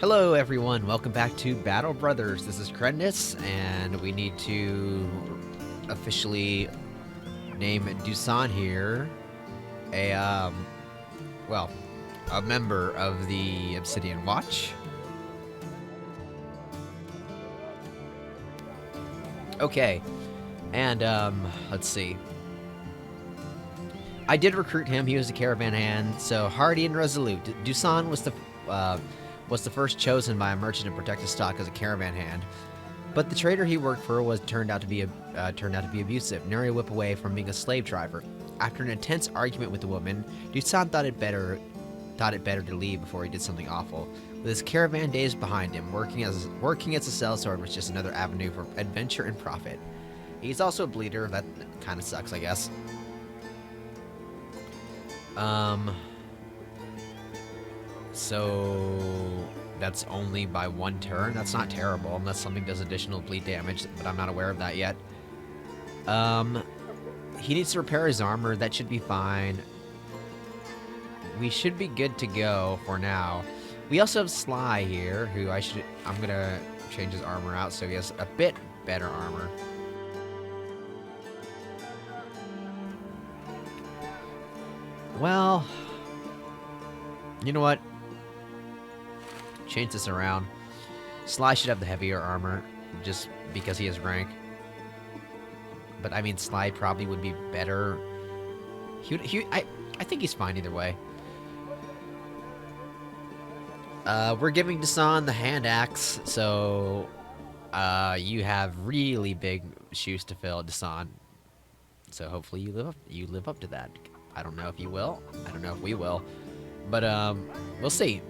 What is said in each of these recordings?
Hello everyone, welcome back to Battle Brothers. This is Krennis, and we need to officially name Dusan here a, well, a member of the Obsidian Watch. Okay, and, let's see. I did recruit him, he was a caravan hand, so hardy and resolute. Dusan was the first chosen by a merchant to protect his stock as a caravan hand. But the trader he worked for turned out to be abusive, nearing a whip away from being a slave driver. After an intense argument with the woman, Dusan thought it better to leave before he did something awful. With his caravan days behind him, working as a sellsword was just another avenue for adventure and profit. He's also a bleeder. That kind of sucks, I guess. So that's only by one turn. That's not terrible, unless something does additional bleed damage, but I'm not aware of that yet. He needs to repair his armor. That should be fine. We should be good to go for now. We also have Sly here, who I'm gonna change his armor out so he has a bit better armor. Well, you know what? Change this around. Sly should have the heavier armor, just because he has rank. But I mean, Sly probably would be better. I think he's fine either way. We're giving Dasan the hand axe, so you have really big shoes to fill, Dasan. So hopefully you live up to that. I don't know if you will. I don't know if we will. But we'll see.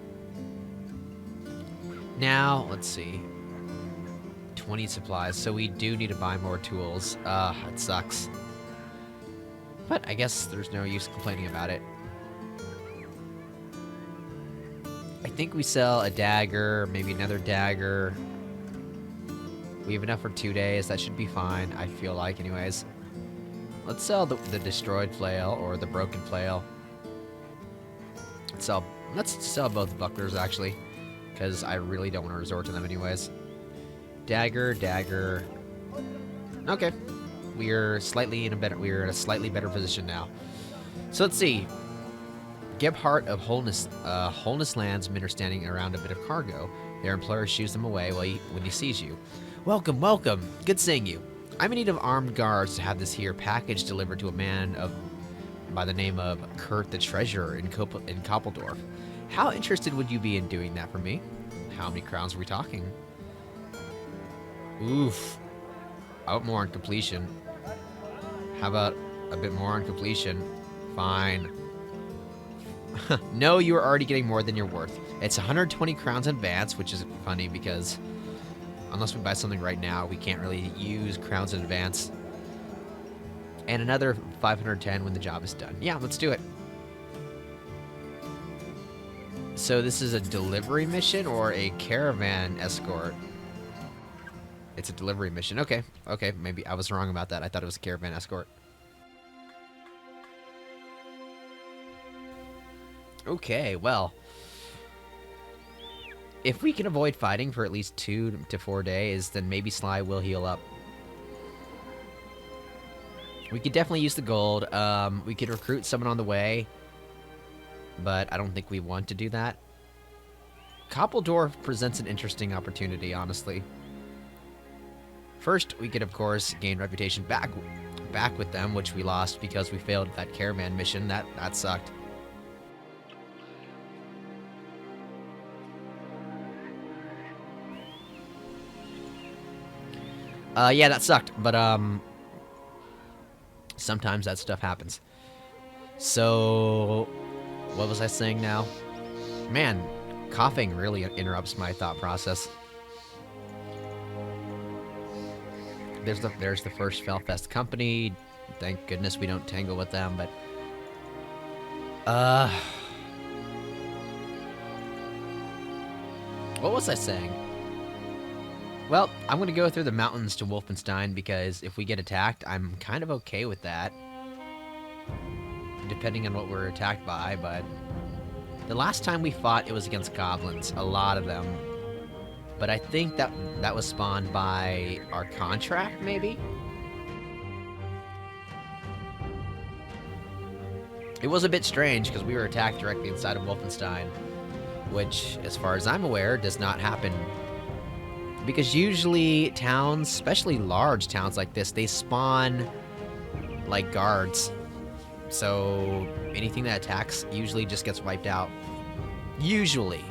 Now, let's see. 20 supplies, so we do need to buy more tools. It sucks. But I guess there's no use complaining about it. I think we sell a dagger, maybe another dagger. We have enough for 2 days. That should be fine, I feel like, anyways. Let's sell the destroyed flail, or the broken flail. Let's sell both bucklers, actually, because I really don't want to resort to them anyways. Dagger. Okay. We're in a slightly better position now. So let's see. Gebhardt of Wholeness Lands men are standing around a bit of cargo. Their employer shoos them away when he sees you. Welcome. Good seeing you. I'm in need of armed guards to have this here package delivered to a man by the name of Kurt the Treasurer in Koppeldorf. How interested would you be in doing that for me? How many crowns are we talking? Oof. I want more on completion. How about a bit more on completion? Fine. No, you are already getting more than you're worth. It's 120 crowns in advance, which is funny because unless we buy something right now, we can't really use crowns in advance. And another 510 when the job is done. Yeah, let's do it. So this is a delivery mission or a caravan escort? It's a delivery mission. Okay, maybe I was wrong about that. I thought it was a caravan escort. Okay, well, if we can avoid fighting for at least 2 to 4 days, then maybe Sly will heal up. We could definitely use the gold. We could recruit someone on the way, but I don't think we want to do that. Koppeldorf presents an interesting opportunity, honestly. First, we could, of course, gain reputation back with them, which we lost because we failed that caravan mission. That sucked. Yeah, that sucked, but, sometimes that stuff happens. So, what was I saying now? Man, coughing really interrupts my thought process. There's the first Felfest company. Thank goodness we don't tangle with them, but... What was I saying? Well, I'm going to go through the mountains to Wolfenstein because if we get attacked, I'm kind of okay with that. Depending on what we're attacked by, but The last time we fought, it was against goblins, a lot of them. But I think that was spawned by our contract, maybe? It was a bit strange, because we were attacked directly inside of Wolfenstein, which, as far as I'm aware, does not happen. Because usually towns, especially large towns like this, they spawn like guards. So anything that attacks usually just gets wiped out. Usually.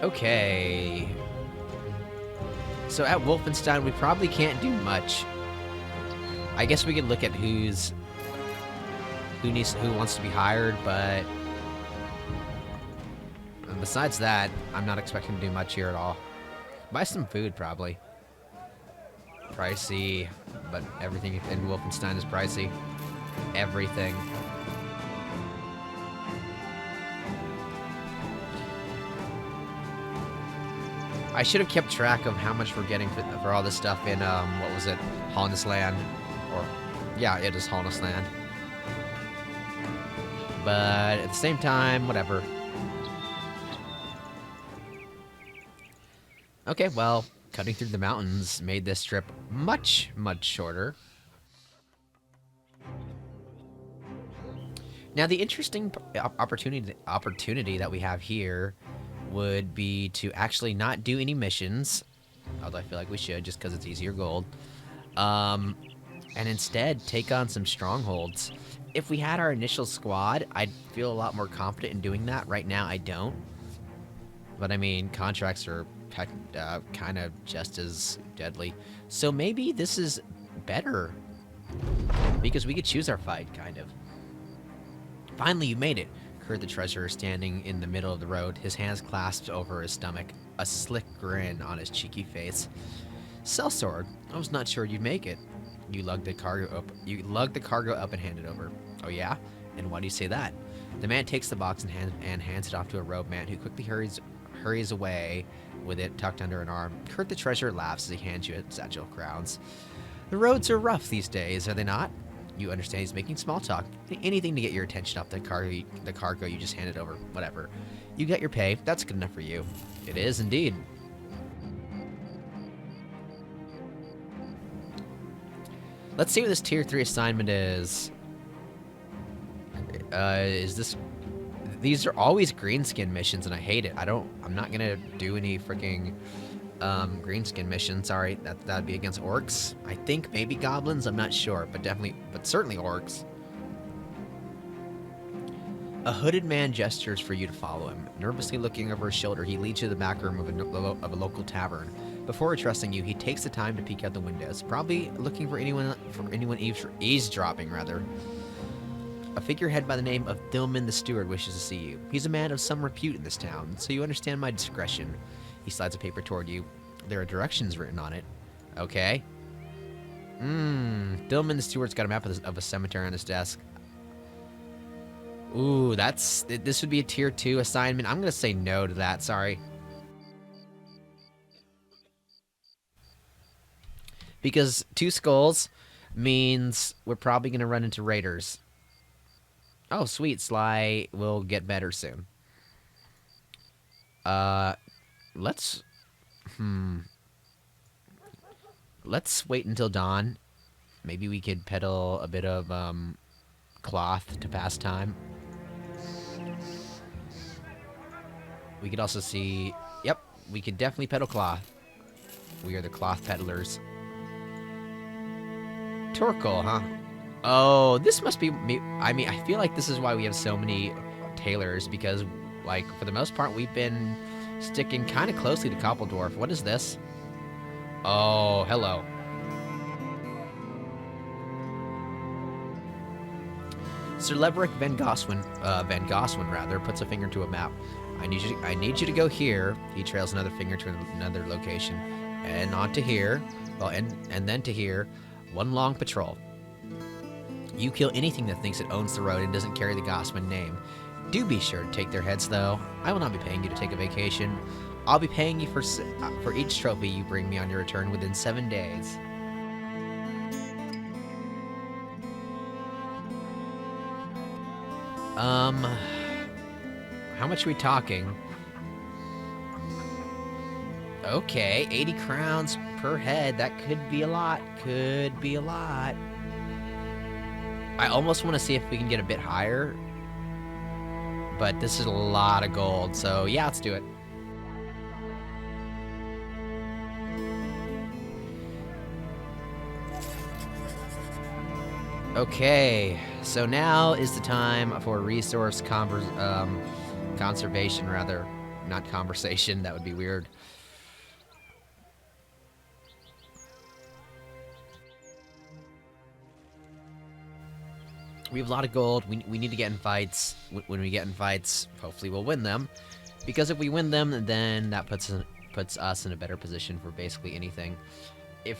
Okay. So at Wolfenstein, we probably can't do much. I guess we could look at who wants to be hired, but besides that, I'm not expecting to do much here at all. Buy some food, probably. Pricey, but everything in Wolfenstein is pricey. Everything. I should have kept track of how much we're getting for all this stuff in, what was it? Holness Land. Or, yeah, it is Holness Land. But at the same time, whatever. Okay, well, cutting through the mountains made this trip much, much shorter. Now, the interesting opportunity that we have here would be to actually not do any missions, although I feel like we should just because it's easier gold, and instead take on some strongholds. If we had our initial squad, I'd feel a lot more confident in doing that. Right now, I don't. But I mean, contracts are kind of just as deadly. So maybe this is better, because we could choose our fight, kind of. Finally, you made it, heard the treasurer standing in the middle of the road, his hands clasped over his stomach, a slick grin on his cheeky face. Sellsword, I was not sure you'd make it. You lugged the cargo up. You lugged the cargo up and handed it over. Oh yeah? And why do you say that? The man takes the box and hands it off to a robe man who quickly hurries away with it tucked under an arm. Kurt the treasurer laughs as he hands you a satchel of crowns. The roads are rough these days, are they not? You understand he's making small talk. Anything to get your attention off the cargo you just handed over. Whatever. You get your pay. That's good enough for you. It is indeed. Let's see what this tier 3 assignment is. These are always greenskin missions, and I hate it. I'm not gonna do any freaking greenskin mission. Sorry, that'd be against orcs. I think maybe goblins. I'm not sure, but certainly orcs. A hooded man gestures for you to follow him. Nervously looking over his shoulder, he leads you to the back room of a local tavern. Before addressing you, he takes the time to peek out the windows, probably looking for anyone eavesdropping, rather. A figurehead by the name of Thilman the Steward wishes to see you. He's a man of some repute in this town, so you understand my discretion. He slides a paper toward you. There are directions written on it. Okay. Thilman the Steward's got a map of a cemetery on his desk. Ooh, this would be a tier 2 assignment. I'm gonna say no to that, sorry. Because 2 skulls means we're probably gonna run into raiders. Oh, sweet. Sly will get better soon. Let's wait until dawn. Maybe we could peddle a bit of, cloth to pass time. We could also see... Yep, we could definitely peddle cloth. We are the cloth peddlers. Torkoal, huh? Oh, this must be... I mean, I feel like this is why we have so many tailors, because, like, for the most part, we've been sticking kind of closely to Koppeldorf. What is this? Oh, hello. Sir Leverick Van Goswin, puts a finger to a map. I need you to go here. He trails another finger to another location, and on to here. Well, and then to here. One long patrol. You kill anything that thinks it owns the road and doesn't carry the Goswin name. Do be sure to take their heads, though. I will not be paying you to take a vacation. I'll be paying you for each trophy you bring me on your return within 7 days. How much are we talking? Okay, 80 crowns per head. That could be a lot. Could be a lot. I almost want to see if we can get a bit higher. But this is a lot of gold, so yeah, let's do it. Okay, so now is the time for resource conservation, rather. Not conversation, that would be weird. We have a lot of gold. We need to get in fights. When we get in fights, hopefully we'll win them. Because if we win them, then that puts us in a better position for basically anything. If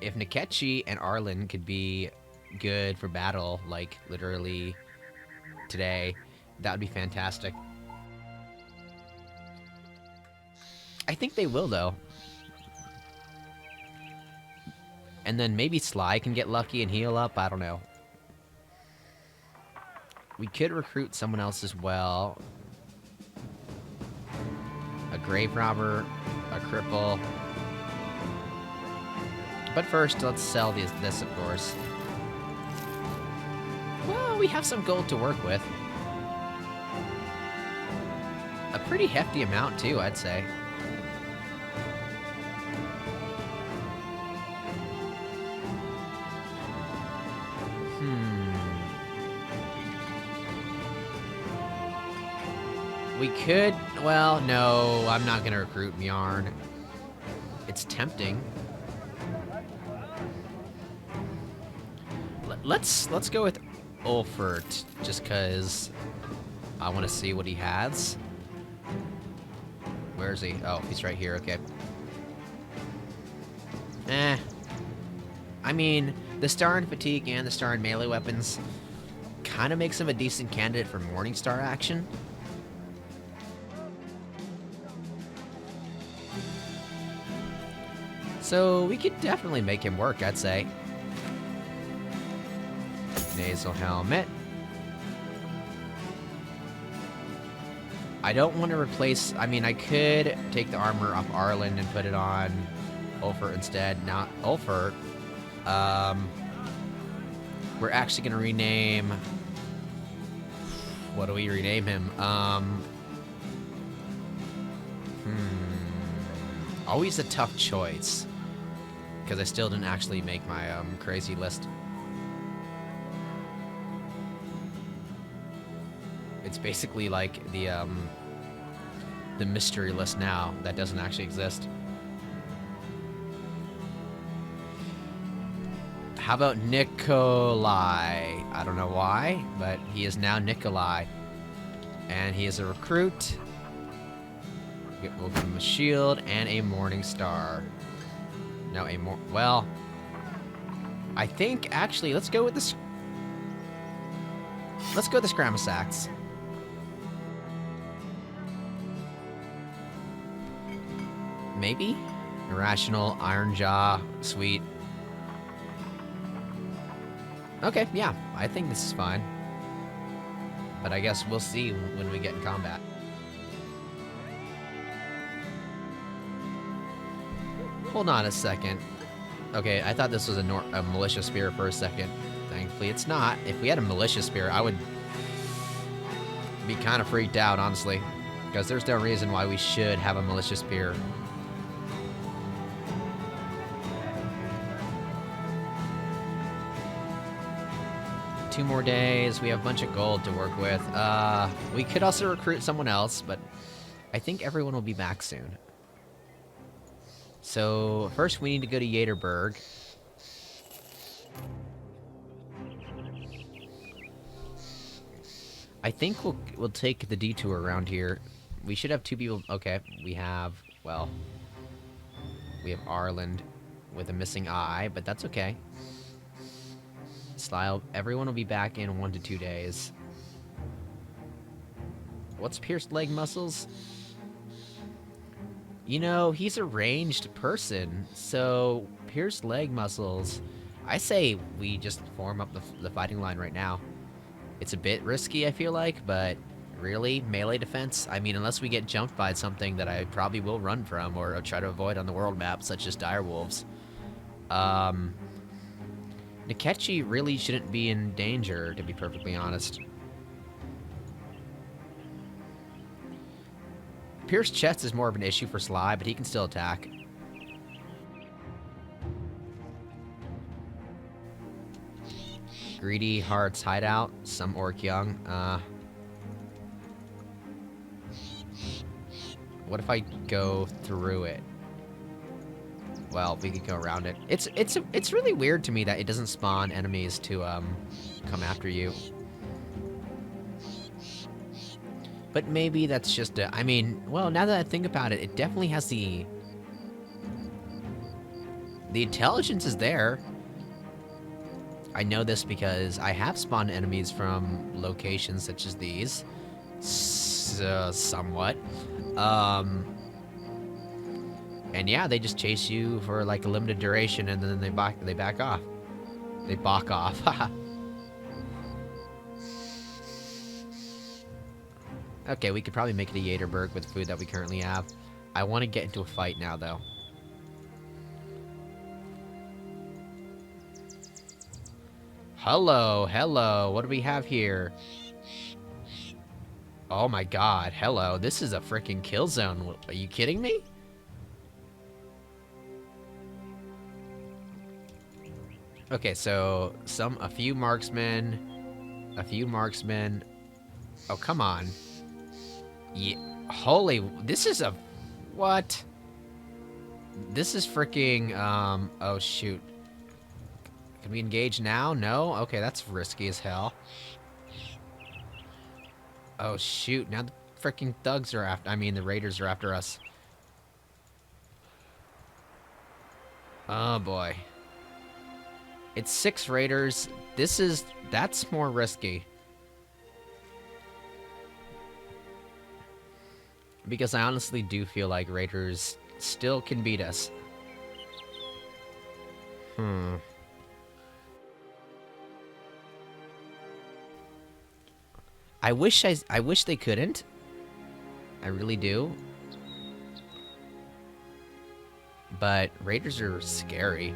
Nikechi and Arlen could be good for battle, like literally today, that would be fantastic. I think they will, though. And then maybe Sly can get lucky and heal up. I don't know. We could recruit someone else as well. A grave robber, a cripple. But first, let's sell this, of course. Well, we have some gold to work with. A pretty hefty amount, too, I'd say. We could... Well, no, I'm not gonna recruit Mjarn. It's tempting. Let's go with Ulfert, just because I want to see what he has. Where is he? Oh, he's right here, okay. I mean, the Star in Fatigue and the Star in Melee Weapons kind of makes him a decent candidate for Morningstar action. So we could definitely make him work, I'd say. Nasal helmet. I don't want to replace... I mean, I could take the armor off Arlen and put it on Ulfert instead. Not Ulfert. We're actually going to rename... What do we rename him? Always a tough choice. Because I still didn't actually make my crazy list. It's basically like the mystery list now that doesn't actually exist. How about Nikolai? I don't know why, but he is now Nikolai. And he is a recruit. We'll give him a shield and a Morning Star. No, well, I think actually let's go with this. Let's go with the Scramasax. Maybe? Irrational, Iron Jaw, sweet. Okay, yeah, I think this is fine. But I guess we'll see when we get in combat. Hold on a second. Okay, I thought this was a militia spear for a second. Thankfully, it's not. If we had a militia spear, I would be kind of freaked out, honestly. Because there's no reason why we should have a militia spear. Two more days. We have a bunch of gold to work with. We could also recruit someone else, but I think everyone will be back soon. So, first we need to go to Yaterberg. I think we'll take the detour around here. We should have two people. Okay, we have, well, we have Arland with a missing eye, but that's okay. Style, everyone will be back in 1 to 2 days. What's pierced leg muscles? You know, he's a ranged person, so pierced leg muscles. I say we just form up the fighting line right now. It's a bit risky, I feel like, but really, melee defense? I mean, unless we get jumped by something that I probably will run from or try to avoid on the world map, such as direwolves. Nikechi really shouldn't be in danger, to be perfectly honest. Pierce chest is more of an issue for Sly, but he can still attack. Greedy Hearts hideout, some orc young. What if I go through it? Well, we could go around it. It's really weird to me that it doesn't spawn enemies to come after you. But maybe that's just a, I mean, well, now that I think about it, it definitely has the intelligence is there. I know this because I have spawned enemies from locations such as these. Somewhat. And yeah, they just chase you for like a limited duration and then they back off. They balk off. Okay, we could probably make it a Yaterberg with the food that we currently have. I want to get into a fight now, though. Hello, hello. What do we have here? Oh my god, hello. This is a freaking kill zone. Are you kidding me? Okay, so a few marksmen. Oh, come on. Yeah, holy, this is a, what? This is freaking, oh shoot. Can we engage now? No? Okay, that's risky as hell. Oh shoot, now the freaking thugs are after, the raiders are after us. Oh boy. It's 6 raiders. That's more risky. Because I honestly do feel like raiders still can beat us. I wish they couldn't. I really do. But raiders are scary.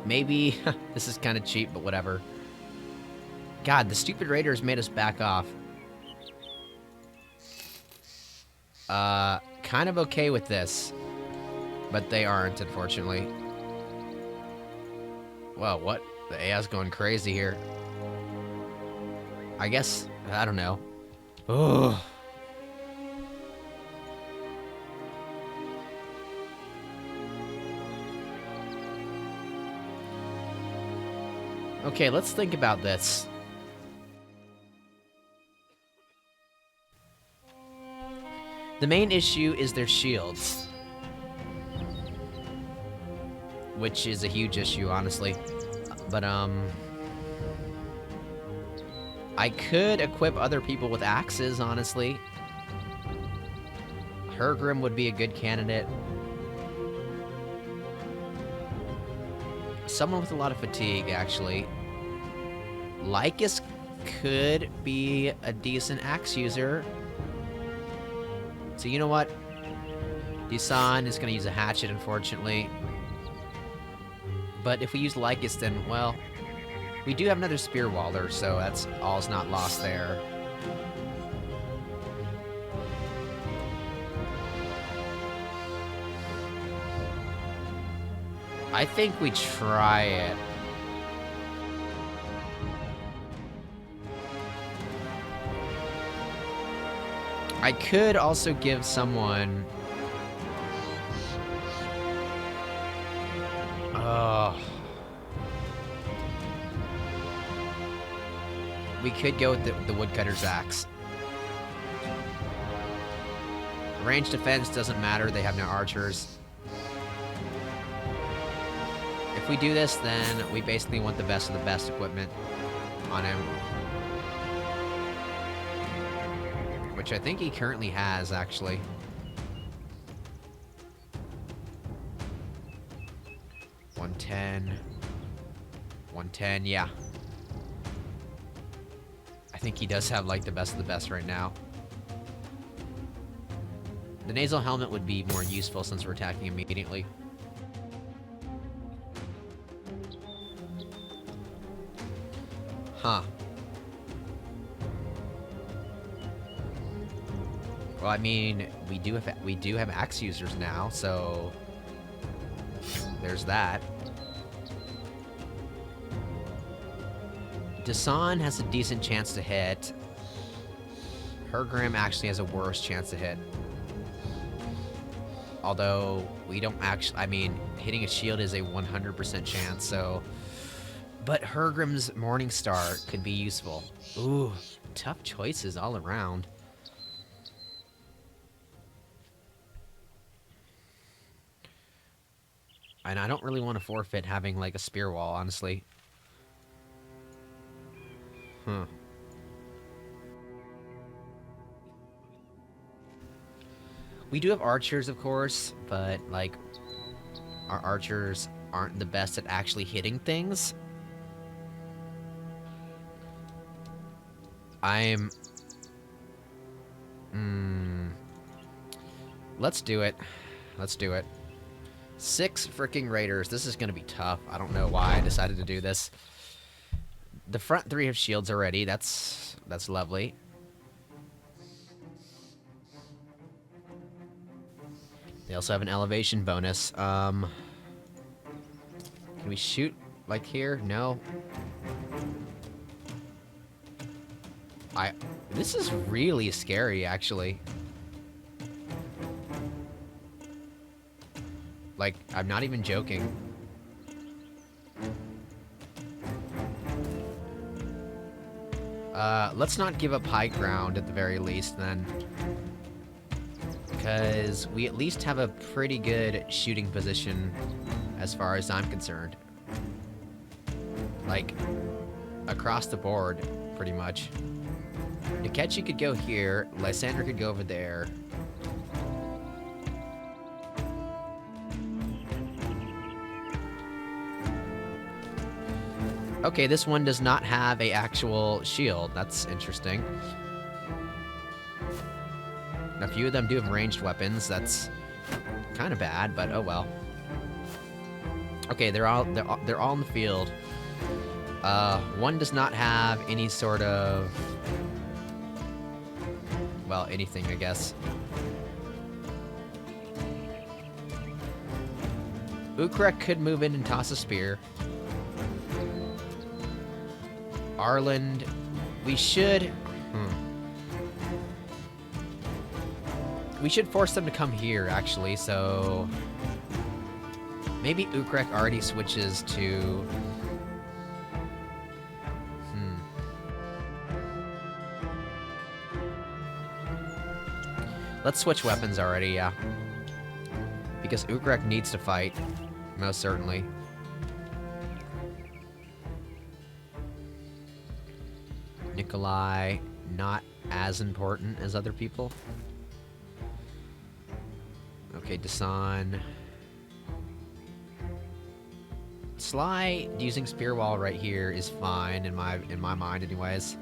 Maybe this is kind of cheap, but whatever. God, the stupid raiders made us back off. Kind of okay with this, but they aren't, unfortunately. Well, what? The AI's going crazy here. I guess, I don't know. Ugh. Okay, let's think about this. The main issue is their shields. Which is a huge issue, honestly. But, I could equip other people with axes, honestly. Hergrim would be a good candidate. Someone with a lot of fatigue, actually. Lycus could be a decent axe user. So you know what? Dusan is going to use a hatchet, unfortunately. But if we use Lycus, then, well, we do have another Spear Waller, so that's all's not lost there. I think we try it. I could also give someone... we could go with the woodcutter's axe. Range defense doesn't matter, they have no archers. If we do this, then we basically want the best of the best equipment on him. Which I think he currently has, actually. 110. 110, yeah. I think he does have, like, the best of the best right now. The nasal helmet would be more useful since we're attacking immediately. Huh. Well, I mean, we do have axe users now, so there's that. Dasan has a decent chance to hit. Hergrim actually has a worse chance to hit. Although, we don't actually... I mean, hitting a shield is a 100% chance, so... But Hergrim's Morningstar could be useful. Ooh, tough choices all around. And I don't really want to forfeit having, like, a spear wall, honestly. Huh. We do have archers, of course, but, like, our archers aren't the best at actually hitting things. Let's do it. Let's do it. 6 freaking raiders. This is gonna be tough. I don't know why I decided to do this. The front 3 have shields already. That's lovely. They also have an elevation bonus. Can we shoot, like, here? No. This is really scary, actually. Like, I'm not even joking. Let's not give up high ground at the very least, then. Because we at least have a pretty good shooting position as far as I'm concerned. Like, across the board, pretty much. Nikechi could go here, Lysander could go over there. Okay, this one does not have a actual shield. That's interesting. A few of them do have ranged weapons. That's kind of bad, but oh well. Okay, they're all in the field. One does not have any sort of, well, anything, I guess. Ukrek could move in and toss a spear. Arland, we should... We should force them to come here, actually, so... Maybe Ukrek already switches to... Let's switch weapons already, yeah. Because Ukrek needs to fight, most certainly. Nikolai, not as important as other people. Okay, Dasan. Sly using Spear Wall right here is fine in my mind, anyways.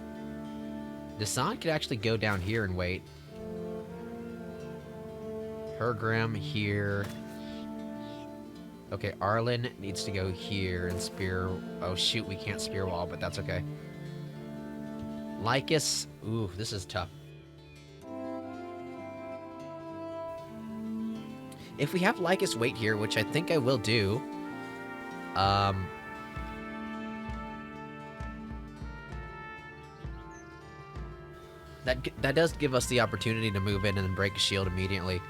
Dasan could actually go down here and wait. Hergrim here. Okay, Arlen needs to go here and spear... Oh shoot, we can't Spear Wall, but that's okay. Lycus... Ooh, this is tough. If we have Lycus wait here, which I think I will do... That does give us the opportunity to move in and then break a shield immediately.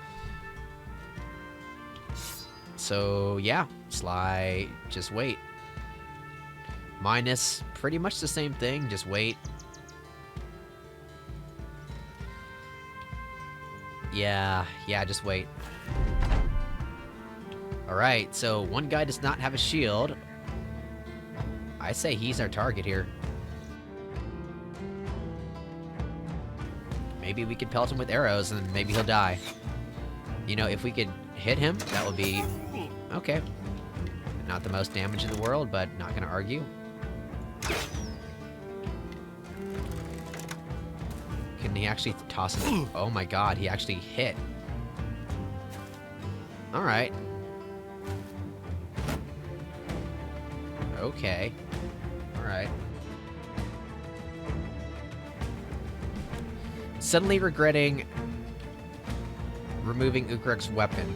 So, yeah. Sly, just wait. Minus, pretty much the same thing, just wait. Yeah, just wait. Alright, so one guy does not have a shield. I say he's our target here. Maybe we could pelt him with arrows and maybe he'll die. You know, if we could hit him, that would be... Okay. Not the most damage in the world, but not gonna argue. Can he actually toss it? Oh my god, he actually hit. Alright. Okay. Alright. Suddenly regretting removing Ukrek's weapon.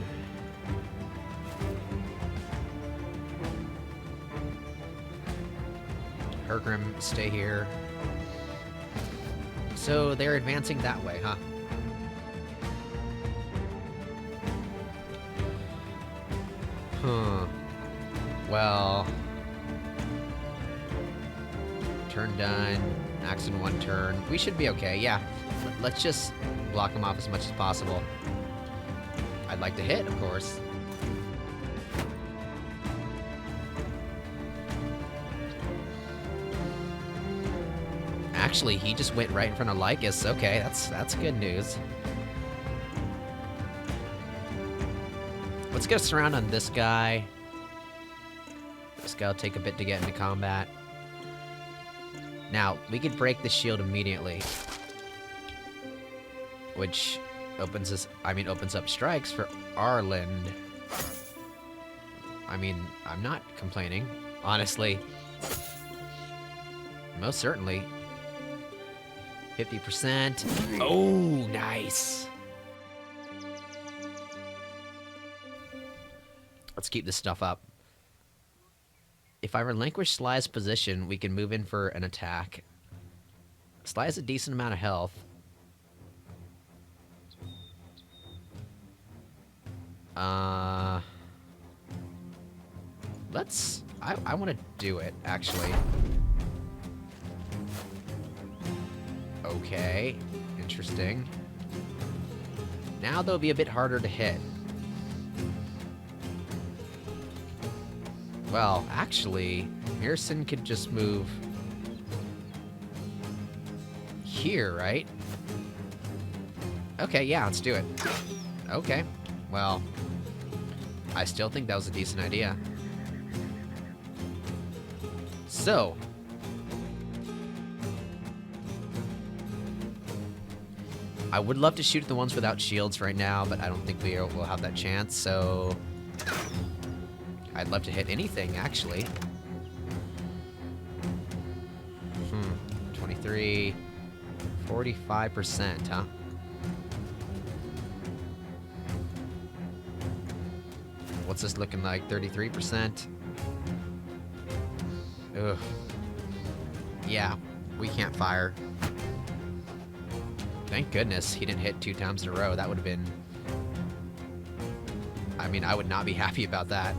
Hergrim, stay here. So they're advancing that way, huh? Huh. Well... Turn done. Axe in 1 turn. We should be okay, yeah. Let's just block them off as much as possible. I'd like to hit, of course. Actually, he just went right in front of Lycus. Okay, that's good news. Let's get a surround on this guy. This guy will take a bit to get into combat. Now, we could break the shield immediately. Which opens up strikes for Arland. I mean, I'm not complaining, honestly. Most certainly. 50%. Oh, nice. Let's keep this stuff up. If I relinquish Sly's position, we can move in for an attack. Sly has a decent amount of health. I want to do it, actually. Okay, interesting. Now they'll be a bit harder to hit. Well, actually, Mearson could just move here, right? Okay, yeah, let's do it. Okay, well, I still think that was a decent idea. So, I would love to shoot at the ones without shields right now, but I don't think we'll have that chance, so I'd love to hit anything, actually. 23, 45%, huh? What's this looking like? 33%? Ugh. Yeah, we can't fire. Thank goodness he didn't hit 2 times in a row. That would have been... I mean, I would not be happy about that.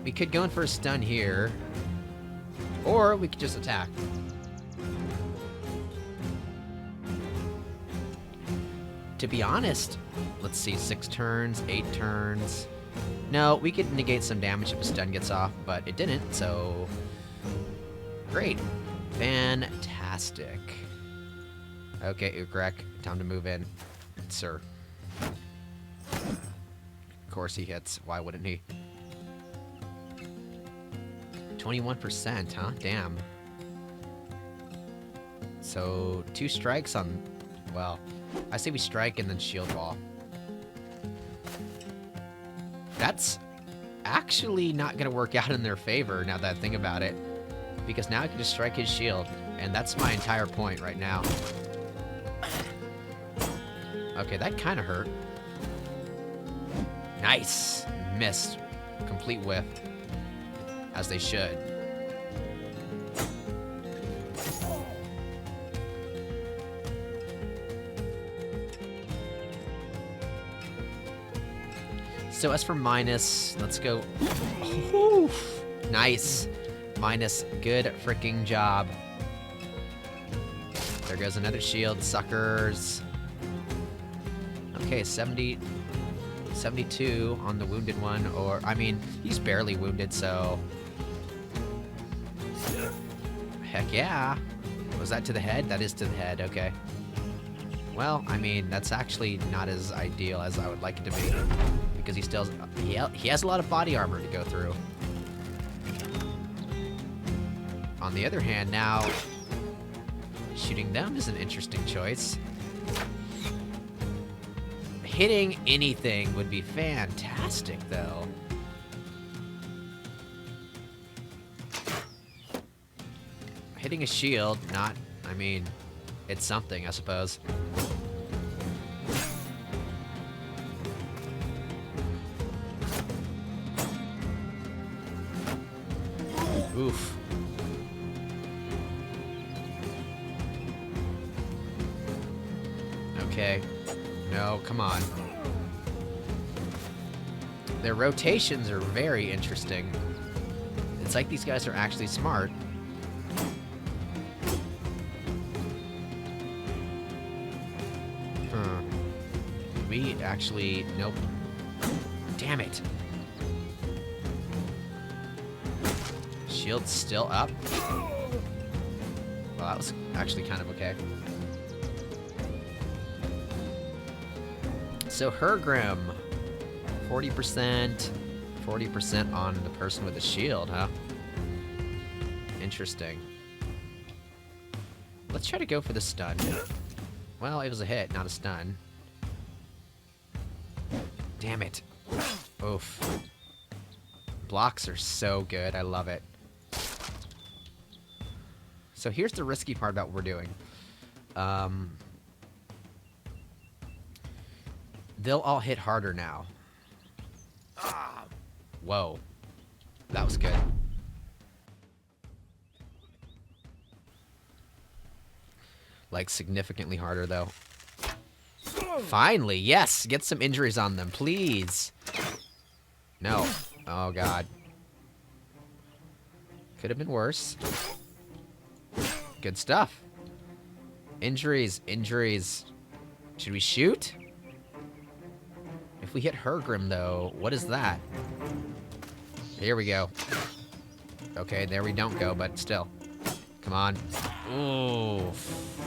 We could go in for a stun here. Or we could just attack. To be honest, let's see, 6 turns, 8 turns. No, we could negate some damage if a stun gets off, but it didn't, so... Great. Fantastic. Okay, Ukrek, time to move in. Sir. Of course he hits. Why wouldn't he? 21%, huh? Damn. So, 2 strikes on... Well, I say we strike and then shield wall. That's actually not going to work out in their favor, now that I think about it. Because now I can just strike his shield. And that's my entire point right now. Okay, that kind of hurt. Nice! Missed. Complete whiff. As they should. So as for minus, let's go. Oof. Nice. Minus, good freaking job. There goes another shield, suckers. Okay, 70, 72 on the wounded one, or, I mean, he's barely wounded, so... Heck yeah. Was that to the head? That is to the head, okay. Well, I mean, that's actually not as ideal as I would like it to be. because he still he has a lot of body armor to go through. On the other hand, now shooting them is an interesting choice. Hitting anything would be fantastic, though. Hitting a shield, not, I mean, it's something, I suppose. Oof. Okay. No, come on. Their rotations are very interesting. It's like these guys are actually smart. Huh. We actually... Nope. Damn it. Shield's still up. Well, that was actually kind of okay. So Hergrim, 40%, 40% on the person with the shield, huh? Interesting. Let's try to go for the stun. Well, it was a hit, not a stun. Damn it. Oof. Blocks are so good, I love it. So here's the risky part about what we're doing. They'll all hit harder now. Ah, whoa. That was good. Like, significantly harder, though. Finally, yes! Get some injuries on them, please! No. Oh, God. Could have been worse. Good stuff. Injuries, injuries. Should we shoot? If we hit Hergrim, though, what is that? Here we go. Okay, there we don't go, but still. Come on. Oof.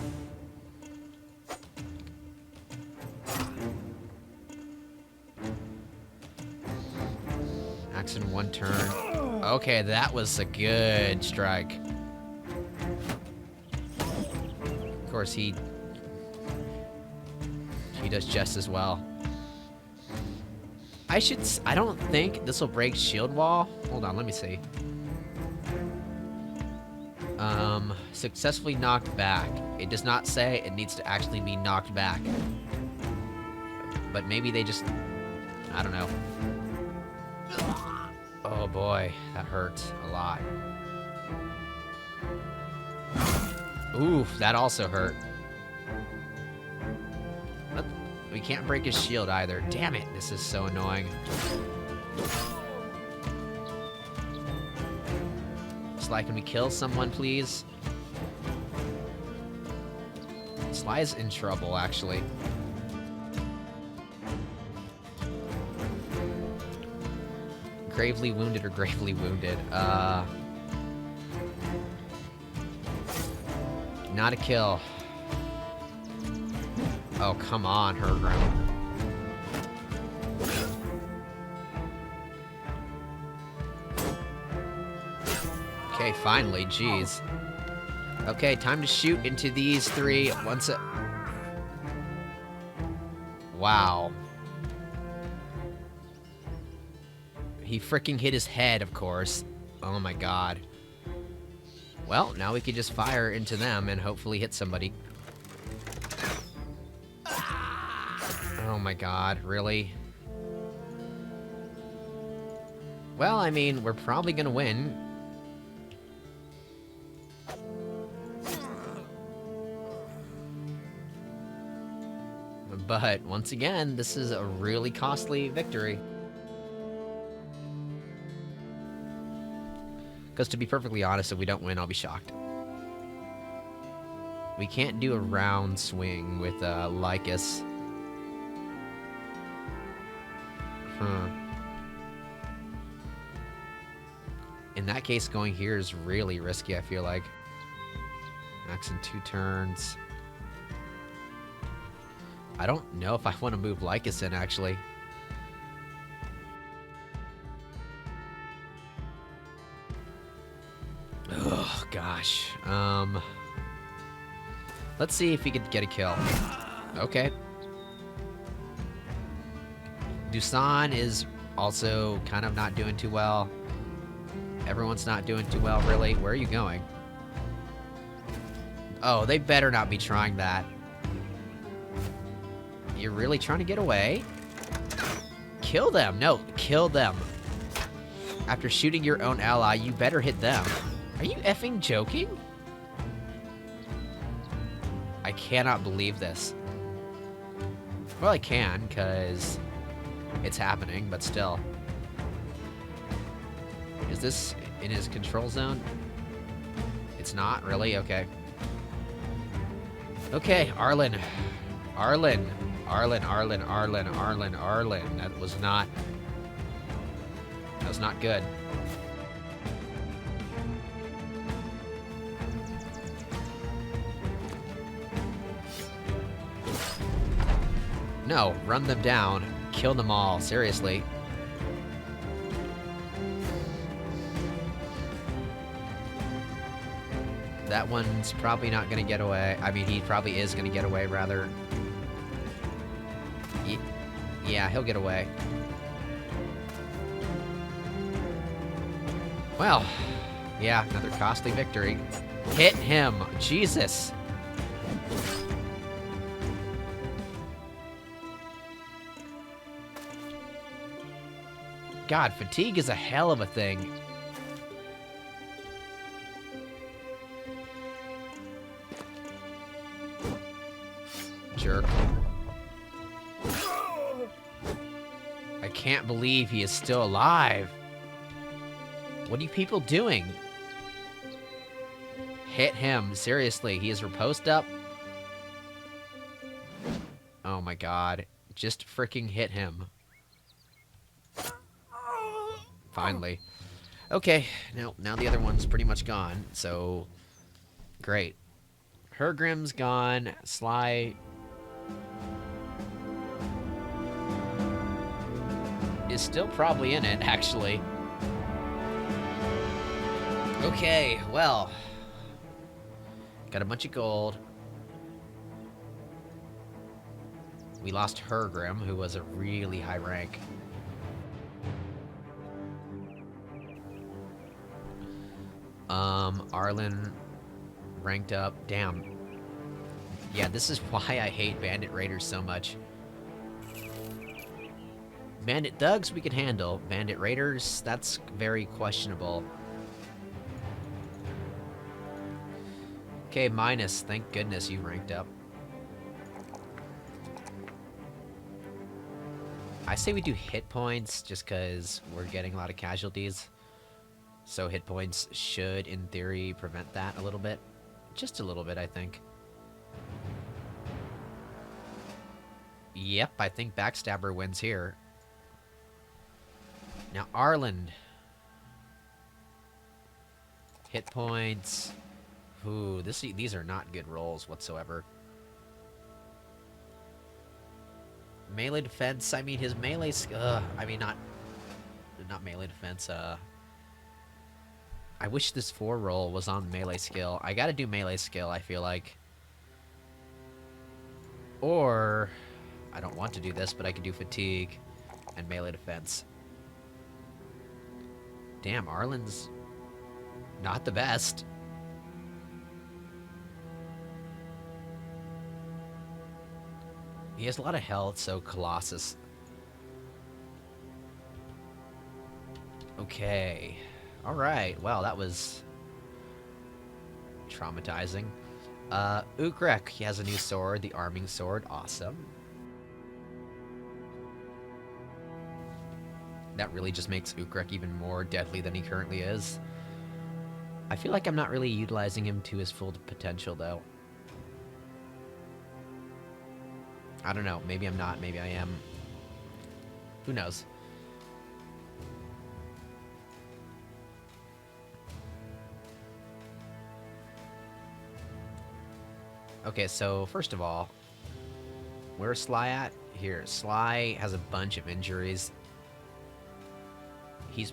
Axe in one turn. Okay, that was a good strike. Of course, he does just as well. I don't think this will break shield wall. Hold on, let me see. Successfully knocked back. It does not say it needs to actually be knocked back. But maybe they just, I don't know. Oh boy, that hurt a lot. Oof, that also hurt. We can't break his shield either. Damn it, this is so annoying. Sly, can we kill someone, please? Sly's in trouble, actually. Gravely wounded or gravely wounded? Not a kill. Oh, come on, Hergrim. Okay, finally, jeez. Okay, time to shoot into these three once it... Wow. He freaking hit his head, of course. Oh my god. Well, now we can just fire into them and hopefully hit somebody. Oh my god, really? Well, I mean, we're probably gonna win. But, once again, this is a really costly victory. Because to be perfectly honest, if we don't win, I'll be shocked. We can't do a round swing with Lycus. In that case, going here is really risky, I feel like. Max in 2 turns. I don't know if I want to move Lycus in, actually. Oh, gosh. Let's see if he could get a kill. Okay. Dusan is also kind of not doing too well. Everyone's not doing too well, really. Where are you going? Oh, they better not be trying that. You're really trying to get away? Kill them. No, kill them. After shooting your own ally, you better hit them. Are you effing joking? I cannot believe this. Well, I can, because it's happening, but still. Is this in his control zone? It's not, really? Okay. Okay, Arlen. Arlen. Arlen, Arlen, Arlen, Arlen, Arlen. That was not good. No, run them down. Kill them all, seriously. That one's probably not gonna get away. I mean, he probably is gonna get away, rather. Yeah, he'll get away. Well, yeah, another costly victory. Hit him! Jesus! God, fatigue is a hell of a thing. Jerk. I can't believe he is still alive. What are you people doing? Hit him. Seriously, he is riposte up. Oh my god. Just freaking hit him. Finally. Okay, now the other one's pretty much gone, so great. Hergrim's gone. Sly is still probably in it, actually. Okay, well. Got a bunch of gold. We lost Hergrim, who was a really high rank. Arlen ranked up. Damn. Yeah, this is why I hate Bandit Raiders so much. Bandit Thugs we can handle. Bandit Raiders, that's very questionable. Okay, minus. Thank goodness you ranked up. I say we do hit points just because we're getting a lot of casualties. So hit points should, in theory, prevent that a little bit. Just a little bit, I think. Yep, I think Backstabber wins here. Now, Arlen. Hit points. Ooh, these are not good rolls whatsoever. Melee defense, I mean, his melee skill... I mean, not melee defense, I wish this 4 roll was on melee skill. I gotta do melee skill, I feel like. Or... I don't want to do this, but I can do fatigue and melee defense. Damn, Arlen's not the best. He has a lot of health, so Colossus. Okay. Alright, well, that was traumatizing. Ukrek, he has a new sword, the Arming Sword. Awesome. That really just makes Ukrek even more deadly than he currently is. I feel like I'm not really utilizing him to his full potential, though. I don't know. Maybe I'm not. Maybe I am. Who knows? Okay, so first of all, where's Sly at? Here. Sly has a bunch of injuries. He's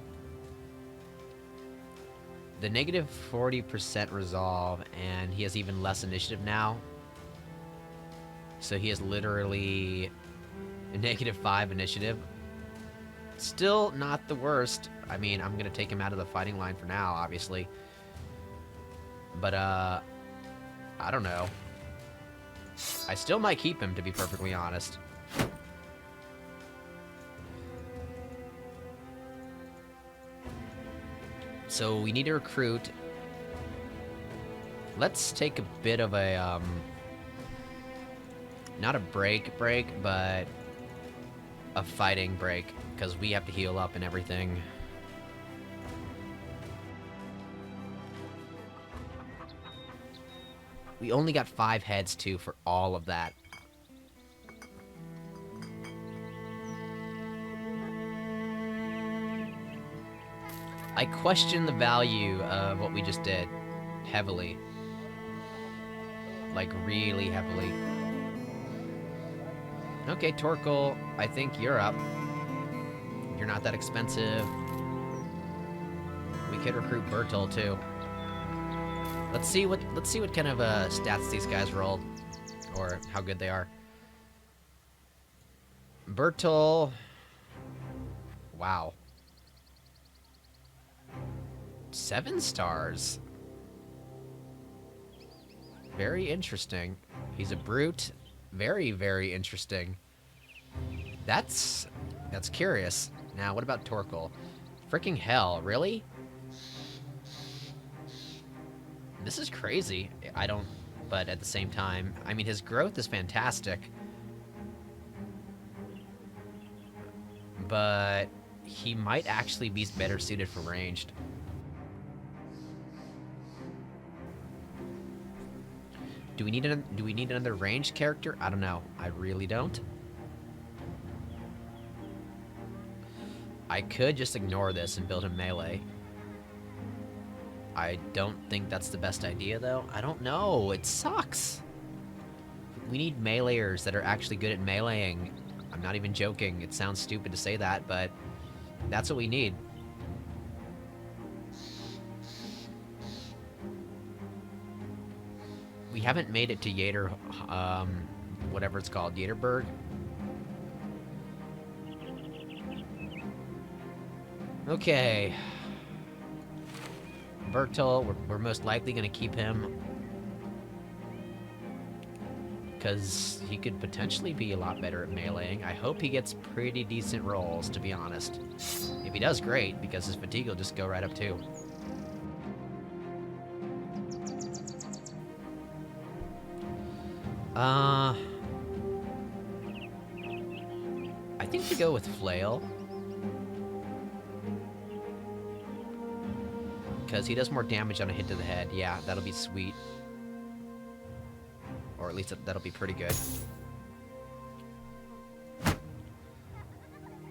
The negative 40% resolve, and he has even less initiative now. So he has literally a negative 5 initiative. Still not the worst. I mean, I'm gonna take him out of the fighting line for now, obviously. But, I don't know. I still might keep him, to be perfectly honest. So we need to recruit. Let's take a bit of a, not a break, but a fighting break, because we have to heal up and everything. We only got 5 heads, too, for all of that. I question the value of what we just did. Heavily. Like, really heavily. Okay, Torkel, I think you're up. You're not that expensive. We could recruit Bertel, too. Let's see what kind of stats these guys rolled, or how good they are. Bertel, wow, 7 stars. Very interesting. He's a brute. Very, very interesting. That's curious. Now, what about Torkel? Freaking hell, really? This is crazy. I don't... But at the same time, I mean, his growth is fantastic. But he might actually be better suited for ranged. Do we need another ranged character? I don't know. I really don't. I could just ignore this and build him melee. I don't think that's the best idea, though. I don't know. It sucks. We need meleeers that are actually good at meleeing. I'm not even joking. It sounds stupid to say that, but that's what we need. We haven't made it to Yater, whatever it's called, Yaterberg. Okay. Bertel, we're most likely going to keep him because he could potentially be a lot better at meleeing. I hope he gets pretty decent rolls, to be honest. If he does, great, because his fatigue will just go right up too. I think we go with Flail. Because he does more damage on a hit to the head. Yeah, that'll be sweet. Or at least that'll be pretty good.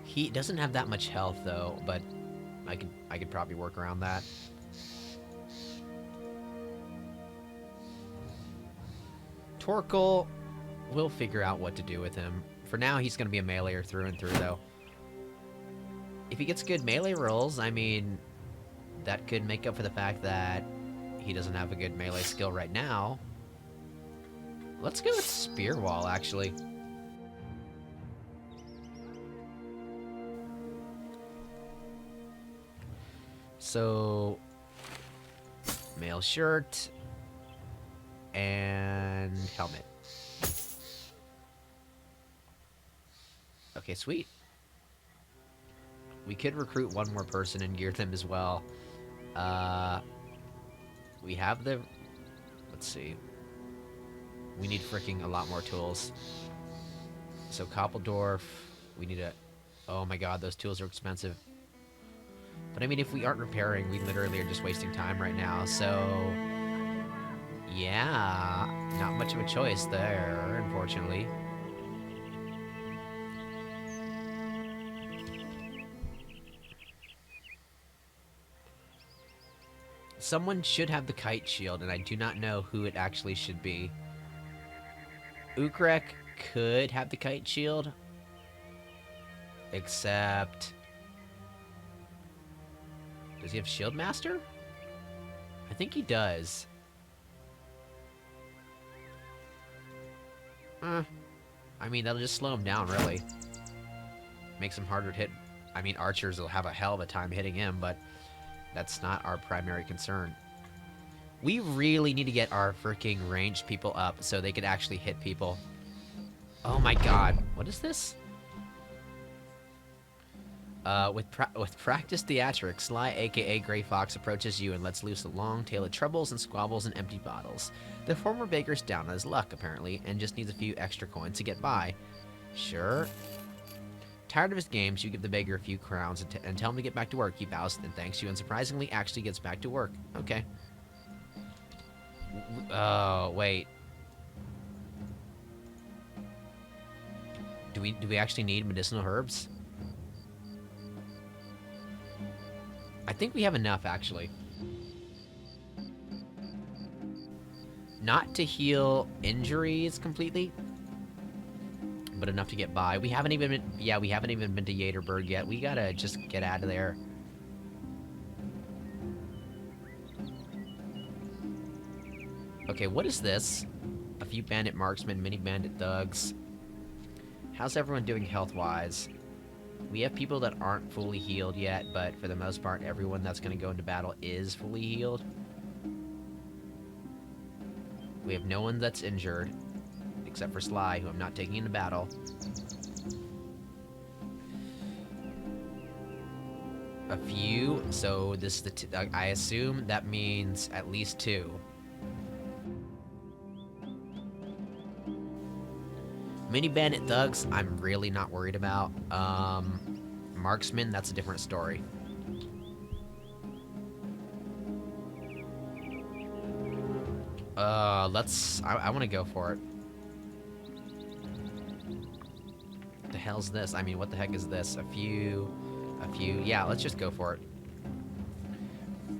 He doesn't have that much health, though, but I could probably work around that. Torkel, we'll figure out what to do with him. For now, he's going to be a meleeer through and through, though. If he gets good melee rolls, I mean... that could make up for the fact that he doesn't have a good melee skill right now. Let's go with Spear Wall, actually. So, mail shirt and helmet. Okay, sweet. We could recruit one more person and gear them as well. We have the... let's see. We need freaking a lot more tools. So Koppeldorf, we need a... oh my god, those tools are expensive. But I mean, if we aren't repairing, we literally are just wasting time right now, so... yeah, not much of a choice there, unfortunately. Someone should have the kite shield, and I do not know who it actually should be. Ukrek could have the kite shield. Except... does he have Shield Master? think he does. I mean, that'll just slow him down, really. Makes him harder to hit. I mean, archers will have a hell of a time hitting him, but that's not our primary concern. We really need to get our freaking ranged people up so they could actually hit people. Oh my god. What is this? With practice theatrics, Sly, aka Grey Fox, approaches you and lets loose a long tail of troubles and squabbles and empty bottles. The former baker's down on his luck, apparently, and just needs a few extra coins to get by. Sure. Tired of his games, you give the beggar a few crowns and tell him to get back to work. He bows and thanks you and surprisingly actually gets back to work. Okay. Oh, wait. Do we actually need medicinal herbs? I think we have enough, actually. Not to heal injuries completely, but enough to get by. We haven't even been, yeah, we haven't even been to Yaterberg yet. We gotta just get out of there. Okay, what is this? A few bandit marksmen, mini bandit thugs. How's everyone doing health-wise? We have people that aren't fully healed yet, but for the most part, everyone that's going to go into battle is fully healed. We have no one that's injured, except for Sly, who I'm not taking into battle. A few, so this is I assume that means at least 2. Mini bandit thugs, I'm really not worried about. Marksman, that's a different story. I want to go for it. What the hell's this? I mean, what the heck is this? A few, yeah, let's just go for it.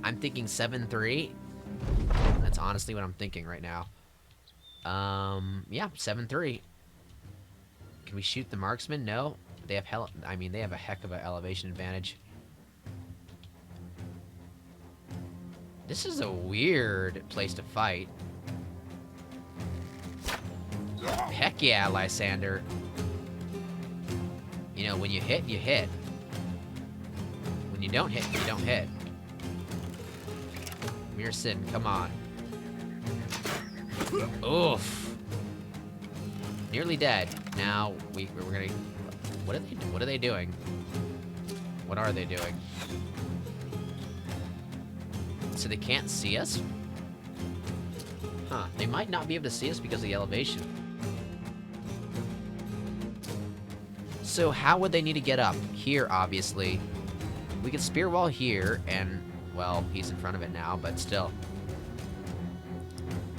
I'm thinking 7-3. That's honestly what I'm thinking right now. Yeah, 7-3. Can we shoot the marksman? No. They have they have a heck of an elevation advantage. This is a weird place to fight. Heck yeah, Lysander. You know, when you hit, you hit. When you don't hit, you don't hit. Mearson, come on. Oof. Nearly dead. Now we're gonna. What are they doing? What are they doing? So they can't see us? Huh? They might not be able to see us because of the elevation. So how would they need to get up? Here, obviously. We could spear wall here, and well, he's in front of it now, but still.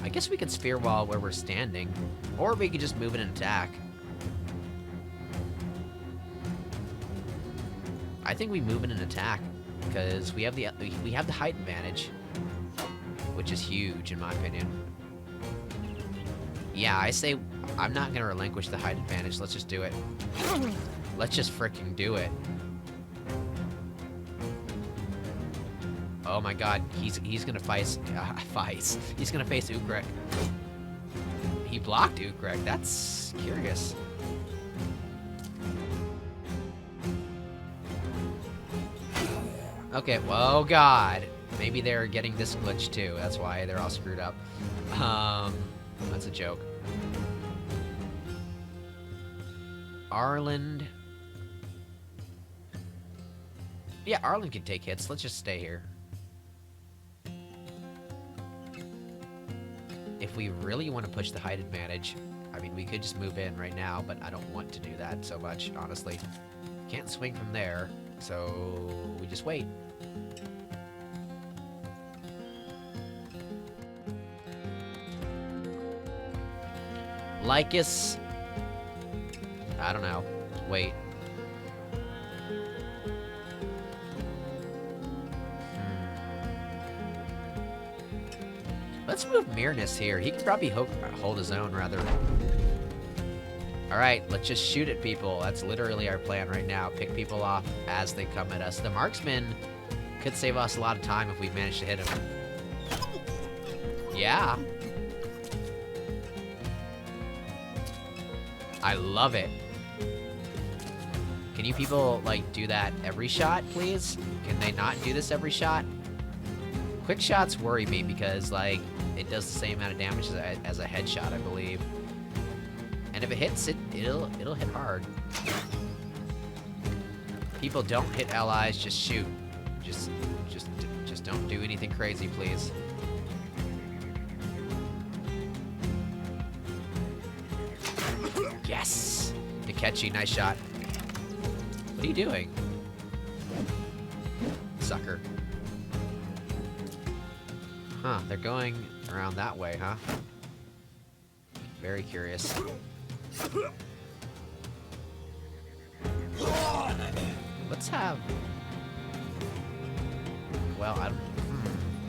I guess we could spear wall where we're standing, or we could just move in and attack. I think we move in and attack because we have the height advantage, which is huge in my opinion. Yeah, I say I'm not gonna relinquish the height advantage. Let's just do it. Let's just freaking do it. Oh my God, he's gonna face He's gonna face Ukrek. He blocked Ukrek. That's curious. Okay, well, oh God. Maybe they're getting this glitch too. That's why they're all screwed up. That's a joke. Arland. Yeah, Arland can take hits. Let's just stay here. If we really want to push the height advantage, I mean, we could just move in right now, but I don't want to do that so much, honestly. Can't swing from there, so we just wait. Lycus. I don't know. Wait. Let's move Mirnus here. He could probably hold his own, rather. Alright, let's just shoot at people. That's literally our plan right now. Pick people off as they come at us. The marksman could save us a lot of time if we manage to hit him. Yeah. I love it. Can you people, like, do that every shot, please? Can they not do this every shot? Quick shots worry me because, like, it does the same amount of damage as a headshot, I believe. And if it hits, it'll hit hard. People, don't hit allies, just shoot. Just don't do anything crazy, please. Yes! Takechi, nice shot. What are you doing? Sucker. Huh, they're going around that way, huh? Very curious. Let's have... Well, I don't...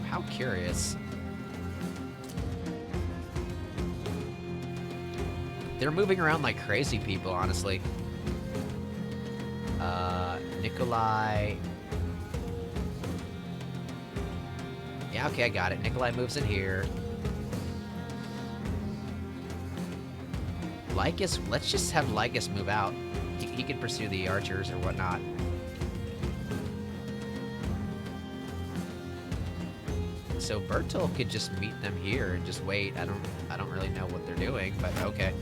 how curious. They're moving around like crazy people, honestly. Nikolai... Yeah, okay, I got it. Nikolai moves in here. Lycus, let's just have Lycus move out. He can pursue the archers or whatnot. So Bertil could just meet them here and just wait. I don't really know what they're doing, but okay.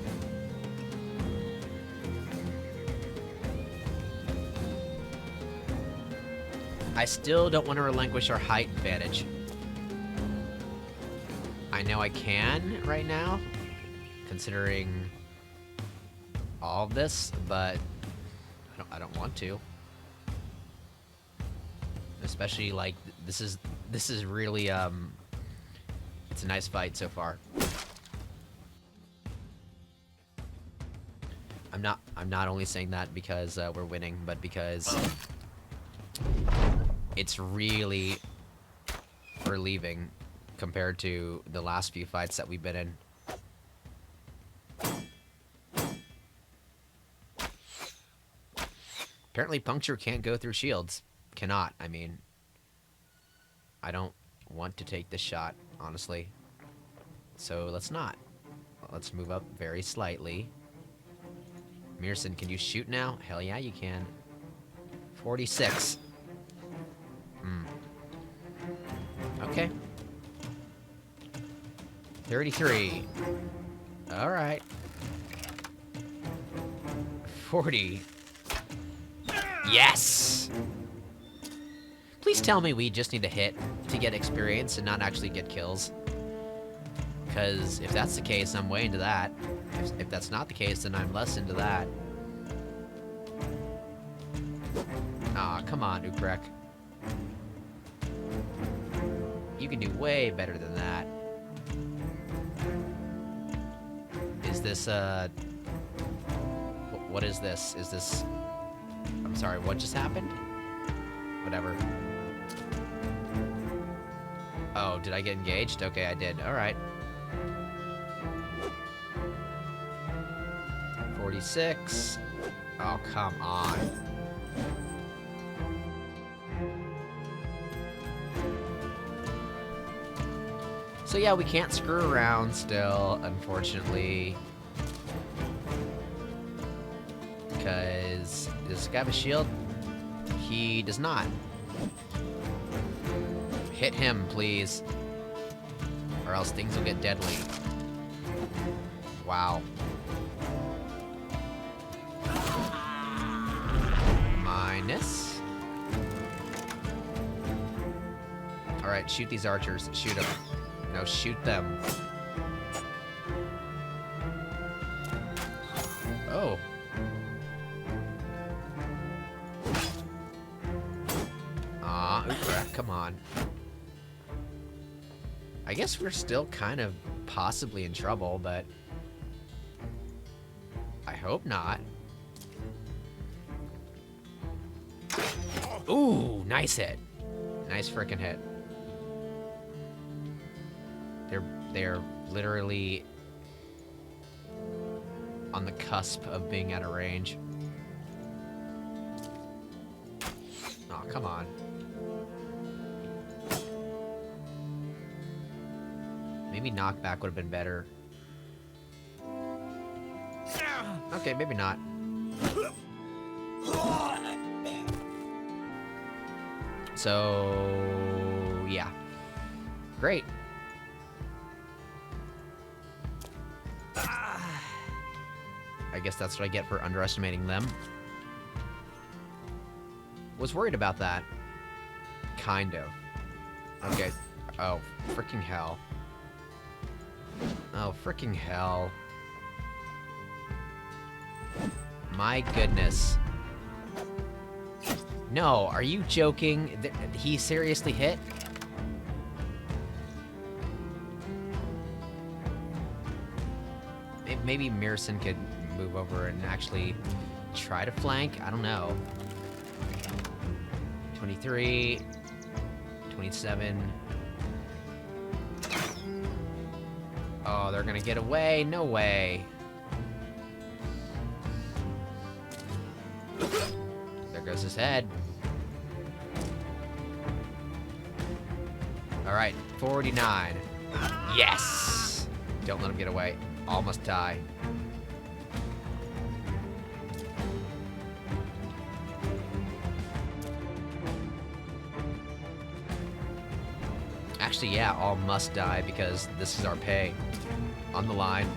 I still don't want to relinquish our height advantage. I know I can right now, considering all of this, but I don't want to. Especially like this is really it's a nice fight so far. I'm not only saying that because we're winning, but because it's really relieving compared to the last few fights that we've been in. Apparently puncture can't go through shields. Cannot, I mean. I don't want to take this shot, honestly. So let's not. Let's move up very slightly. Mearson, can you shoot now? Hell yeah, you can. 46. Okay. 33. Alright. 40. Yes! Please tell me we just need to hit to get experience and not actually get kills. Because if that's the case, I'm way into that. If that's not the case, then I'm less into that. Aw, come on, Ukrek. You can do way better than that. Is this, what is this? Is this... I'm sorry, what just happened? Whatever. Oh, did I get engaged? Okay, I did. Alright. 46. Oh, come on. So yeah, we can't screw around still, unfortunately. Because... does this guy have a shield? He does not. Hit him, please. Or else things will get deadly. Wow. Minus. Alright, shoot these archers. Shoot them. No, shoot them. Oh. Aw, Ukrek, come on. I guess we're still kind of possibly in trouble, but I hope not. Ooh, nice hit. Nice frickin' hit. They're literally on the cusp of being out of range. Oh, come on. Maybe knockback would have been better. Okay, maybe not. So, yeah. Great. I guess that's what I get for underestimating them. Was worried about that. Kind of. Okay. Oh, freaking hell. Oh, freaking hell. My goodness. No, are you joking? He seriously hit? Maybe Mearson could move over and actually try to flank? I don't know. 23, 27. Oh, they're gonna get away? No way. There goes his head. Alright, 49. Yes! Don't let him get away. Almost die. Actually, yeah, all must die because this is our pay. On the line.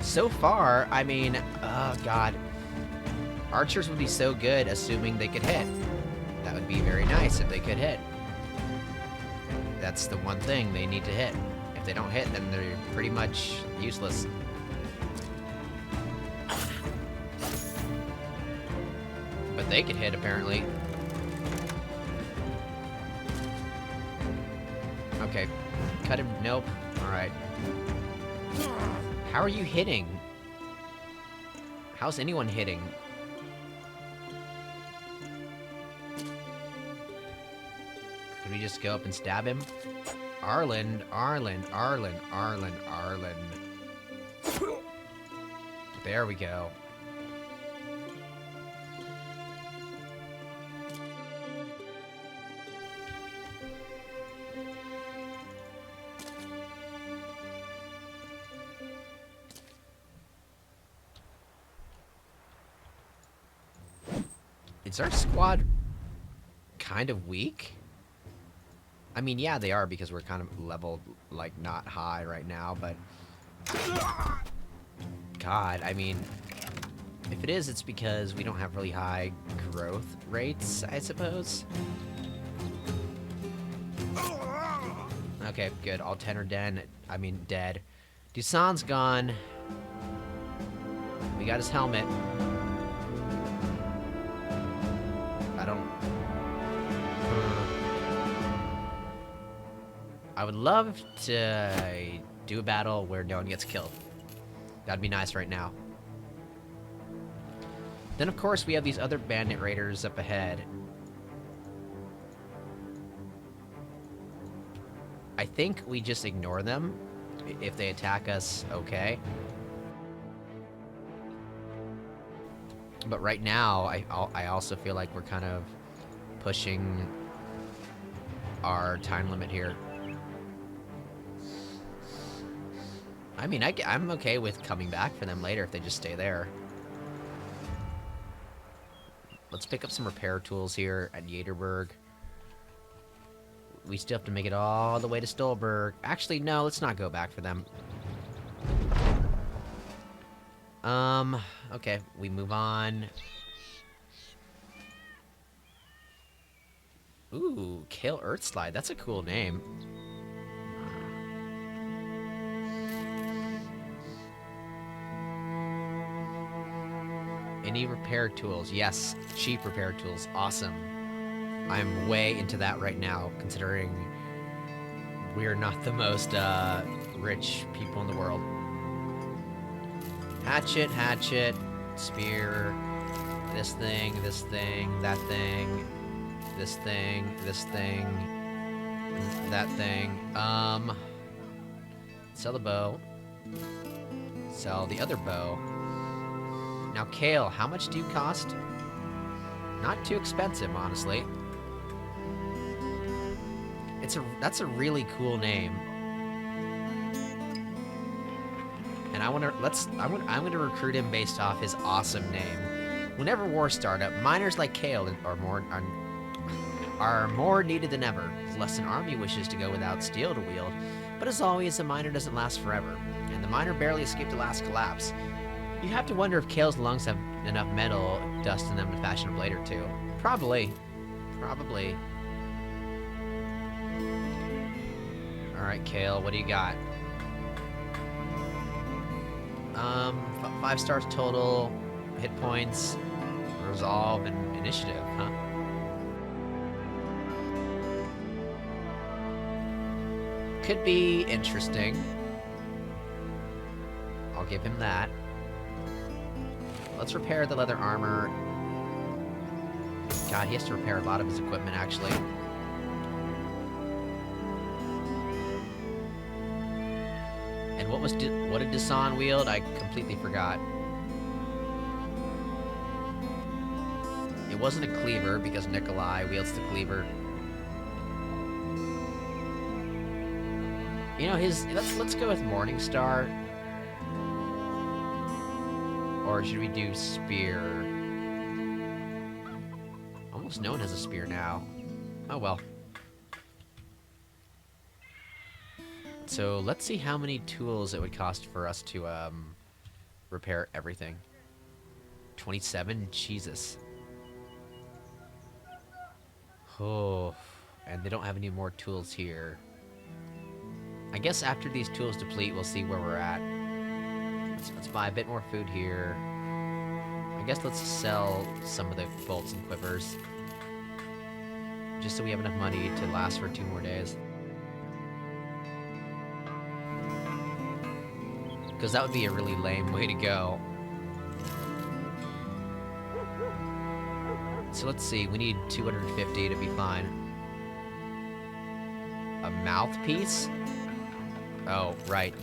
So far, I mean, oh god. Archers would be so good assuming they could hit. That would be very nice if they could hit. That's the one thing they need to hit. If they don't hit, then they're pretty much useless. But they could hit, apparently. Okay. Cut him. Nope. Alright. How are you hitting? How's anyone hitting? Could we just go up and stab him? Arlen. There we go. Is our squad kind of weak? I mean, yeah, they are because we're kind of leveled, like, not high right now, but... God, I mean... If it is, it's because we don't have really high growth rates, I suppose. Okay, good. All 10 are dead. I mean, dead. Dusan's gone. We got his helmet. I would love to do a battle where no one gets killed. That'd be nice right now. Then, of course, we have these other bandit raiders up ahead. I think we just ignore them. If they attack us, okay. But right now, I also feel like we're kind of pushing our time limit here. I mean, I'm okay with coming back for them later if they just stay there. Let's pick up some repair tools here at Yaterberg. We still have to make it all the way to Stolberg. Actually, no, let's not go back for them. Okay, we move on. Ooh, Kill Earthslide. That's a cool name. Any repair tools? Yes, cheap repair tools. Awesome. I'm way into that right now, considering we're not the most rich people in the world. Hatchet, hatchet, spear, this thing, that thing, this thing, that thing. Sell the bow. Sell the other bow. Now, Kale, how much do you cost? Not too expensive, honestly. That's a really cool name. And I'm gonna recruit him based off his awesome name. Whenever wars start up, miners like Kale are more needed than ever, lest an army wishes to go without steel to wield. But as always, a miner doesn't last forever, and the miner barely escaped the last collapse. You have to wonder if Kale's lungs have enough metal dust in them to fashion a blade or two. Probably. Probably. Alright, Kale, what do you got? 5 stars total, hit points, resolve, and initiative, huh? Could be interesting. I'll give him that. Let's repair the leather armor. God, he has to repair a lot of his equipment, actually. And what did Dasan wield? I completely forgot. It wasn't a cleaver, because Nikolai wields the cleaver. You know, let's go with Morningstar. Or should we do spear? Almost no one has a spear now. Oh well. So let's see how many tools it would cost for us to repair everything. 27? Jesus. Oh, and they don't have any more tools here. I guess after these tools deplete, we'll see where we're at. Let's buy a bit more food here. I guess let's sell some of the bolts and quivers. Just so we have enough money to last for 2 more days. Because that would be a really lame way to go. So let's see, we need 250 to be fine. A mouthpiece? Oh, right.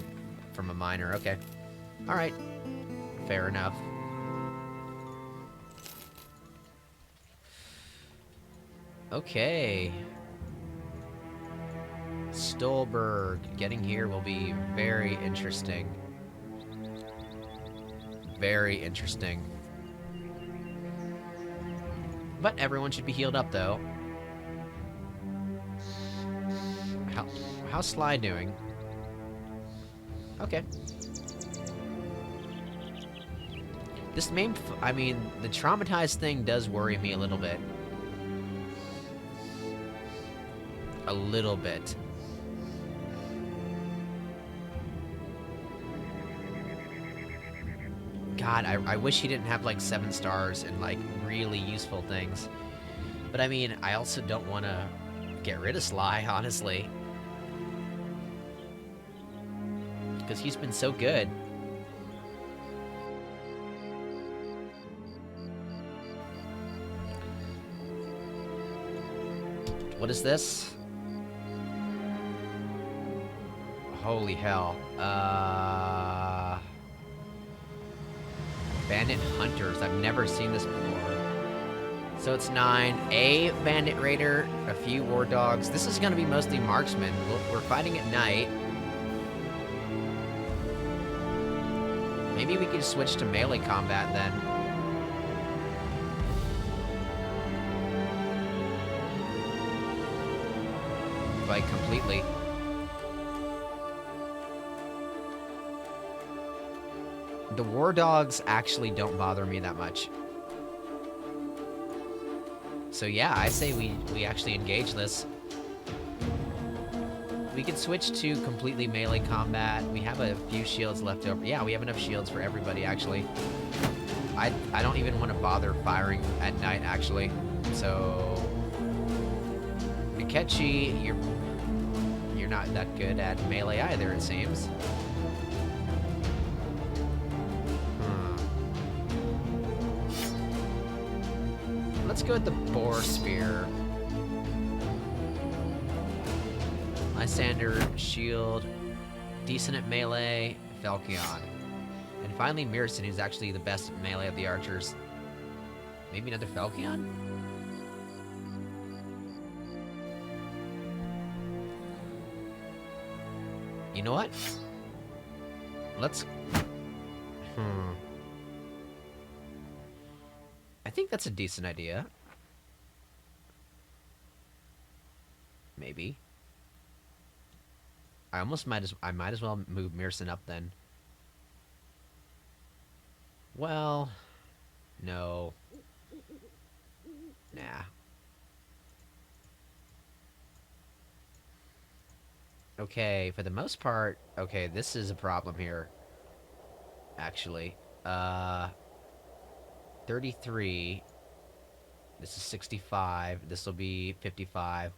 From a miner, okay. Alright. Fair enough. Okay. Stolberg. Getting here will be very interesting. Very interesting. But everyone should be healed up, though. How's Sly doing? Okay. This I mean, the traumatized thing does worry me a little bit. A little bit. God, I wish he didn't have, like, 7 stars and, like, really useful things. But, I mean, I also don't want to get rid of Sly, honestly. Because he's been so good. What is this? Holy hell. Bandit Hunters. I've never seen this before. So it's 9. A Bandit Raider, a few War Dogs. This is going to be mostly marksmen. We're fighting at night. Maybe we could switch to melee combat then. Like, completely. The War Dogs actually don't bother me that much. So yeah, I say we actually engage this. We can switch to completely melee combat. We have a few shields left over. Yeah, we have enough shields for everybody, actually. I don't even want to bother firing at night, actually. So... Akechi, you're not that good at melee either, it seems. Let's go with the Boar Spear. Lysander, Shield, decent at melee, Falchion. And finally Mirson, who's actually the best at melee of the archers. Maybe another Falchion? You know what? Let's... I think that's a decent idea. Maybe. I might as well move Mearson up then. Well, no. Nah. Okay, for the most part, okay, this is a problem here. Actually. 33. This is 65. This will be 55.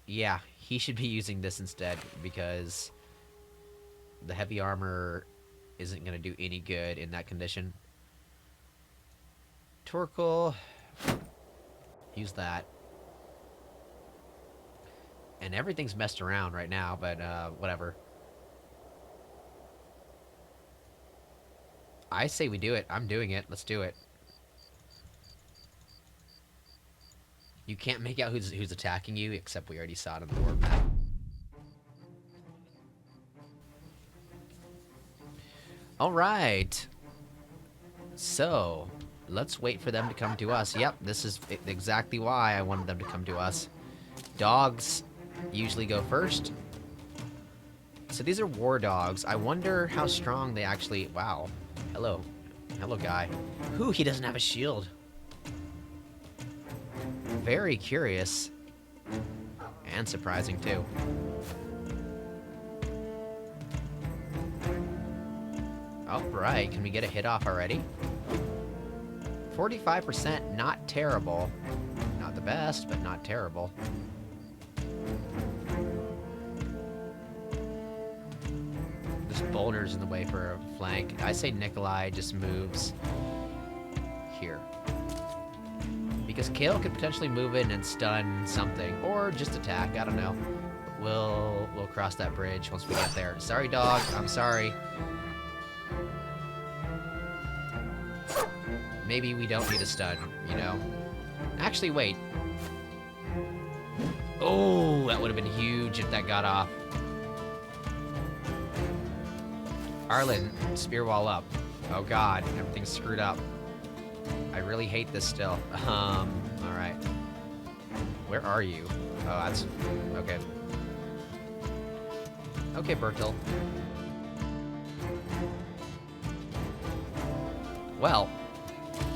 Yeah, he should be using this instead because the heavy armor isn't going to do any good in that condition. Torkoal, use that. And everything's messed around right now, but whatever. I say we do it. I'm doing it. Let's do it. You can't make out who's attacking you, except we already saw it on the board map. Alright. So, let's wait for them to come to us. Yep, this is exactly why I wanted them to come to us. Dogs usually go first. So these are war dogs. I wonder how strong they actually... Wow. Hello. Hello, guy. Ooh, he doesn't have a shield. Very curious. And surprising, too. Alright, can we get a hit off already? 45%, not terrible. Not the best, but not terrible. This boulder's in the way for a flank. I say Nikolai just moves here. Because Kale could potentially move in and stun something. Or just attack, I don't know. We'll cross that bridge once we get there. Sorry, dog, I'm sorry. Maybe we don't need a stun, you know? Actually, wait. Oh, that would have been huge if that got off. Arlen, spear wall up. Oh god, everything's screwed up. I really hate this still. Alright. Where are you? Oh, that's... okay. Okay, Bertil. Well,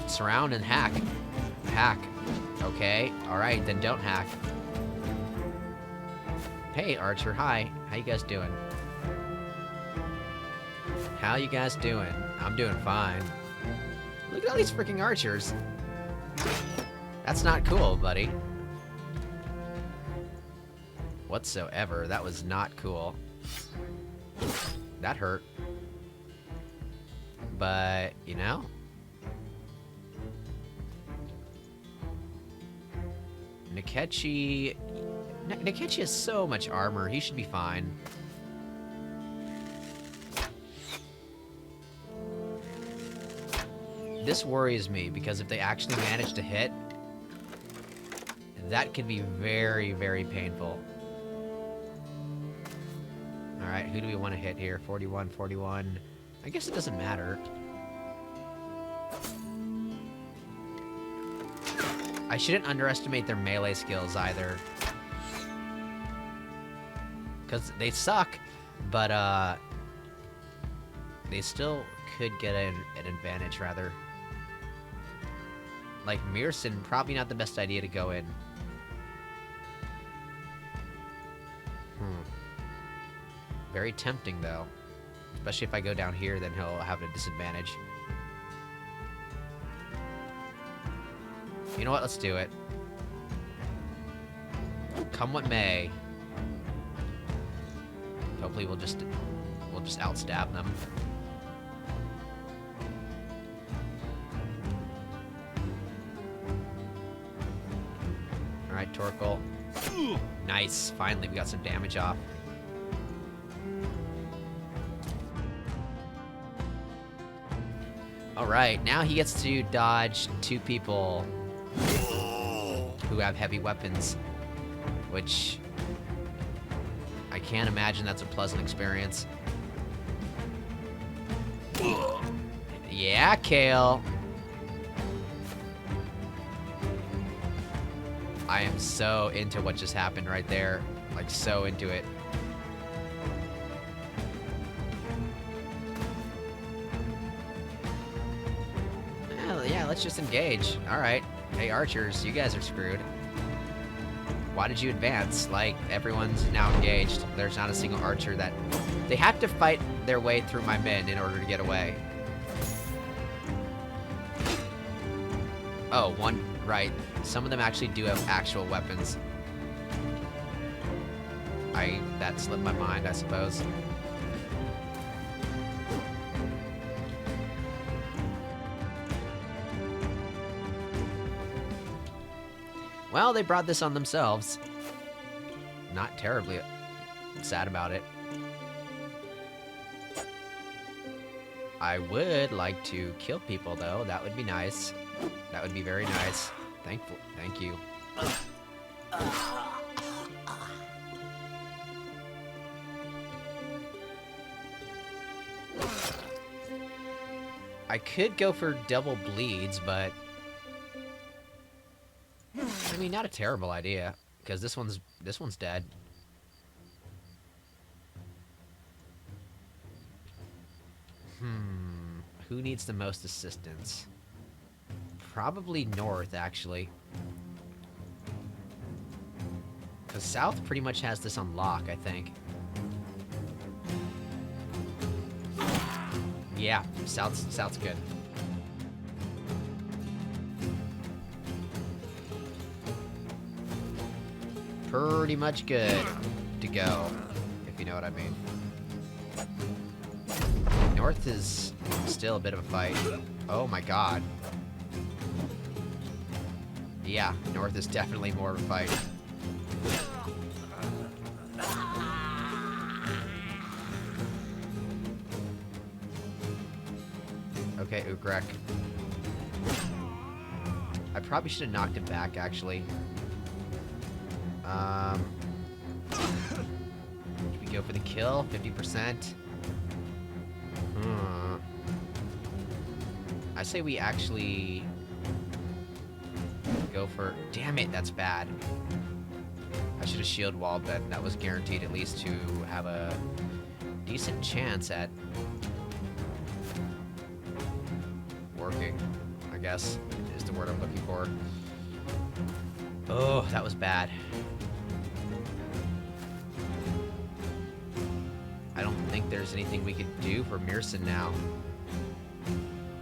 surround and hack. Hack. Okay, alright, then don't hack. Hey, Archer, hi. How you guys doing? How you guys doing? I'm doing fine. Look at all these freaking archers. That's not cool, buddy. Whatsoever. That was not cool. That hurt. But, you know? Nikechi has so much armor. He should be fine. This worries me, because if they actually manage to hit, that could be very, very painful. Alright, who do we want to hit here? 41, 41. I guess it doesn't matter. I shouldn't underestimate their melee skills either. Because they suck, but they still could get an advantage, rather. Like, Mearson, probably not the best idea to go in. Very tempting, though. Especially if I go down here, then he'll have a disadvantage. You know what? Let's do it. Come what may. Hopefully we'll just outstab them. Alright, Torkoal. Nice. Finally, we got some damage off. Alright, now he gets to dodge two people who have heavy weapons. which I can't imagine that's a pleasant experience. Yeah, Kale. I am so into what just happened right there. Like, so into it. Well, yeah, let's just engage. Alright. Hey, archers, you guys are screwed. Why did you advance? Like, everyone's now engaged. There's not a single archer that... They have to fight their way through my men in order to get away. Oh, one... Right. Some of them actually do have actual weapons. That slipped my mind, I suppose. Well, they brought this on themselves. Not terribly sad about it. I would like to kill people, though. That would be nice. That would be very nice. Thank you. I could go for double bleeds, but... I mean, not a terrible idea, because this one's dead. Who needs the most assistance? Probably north, actually. Because south pretty much has this on lock, I think. Yeah, south's good. Pretty much good to go, if you know what I mean. North is still a bit of a fight. Oh my god. Yeah, north is definitely more of a fight. Okay, Ugrek. I probably should have knocked him back, actually. Should we go for the kill? 50%? I say we actually go for... Damn it, that's bad. I should have shield walled then. That was guaranteed at least to have a decent chance at working, I guess, is the word I'm looking for. Oh, that was bad. I don't think there's anything we could do for Mearson now.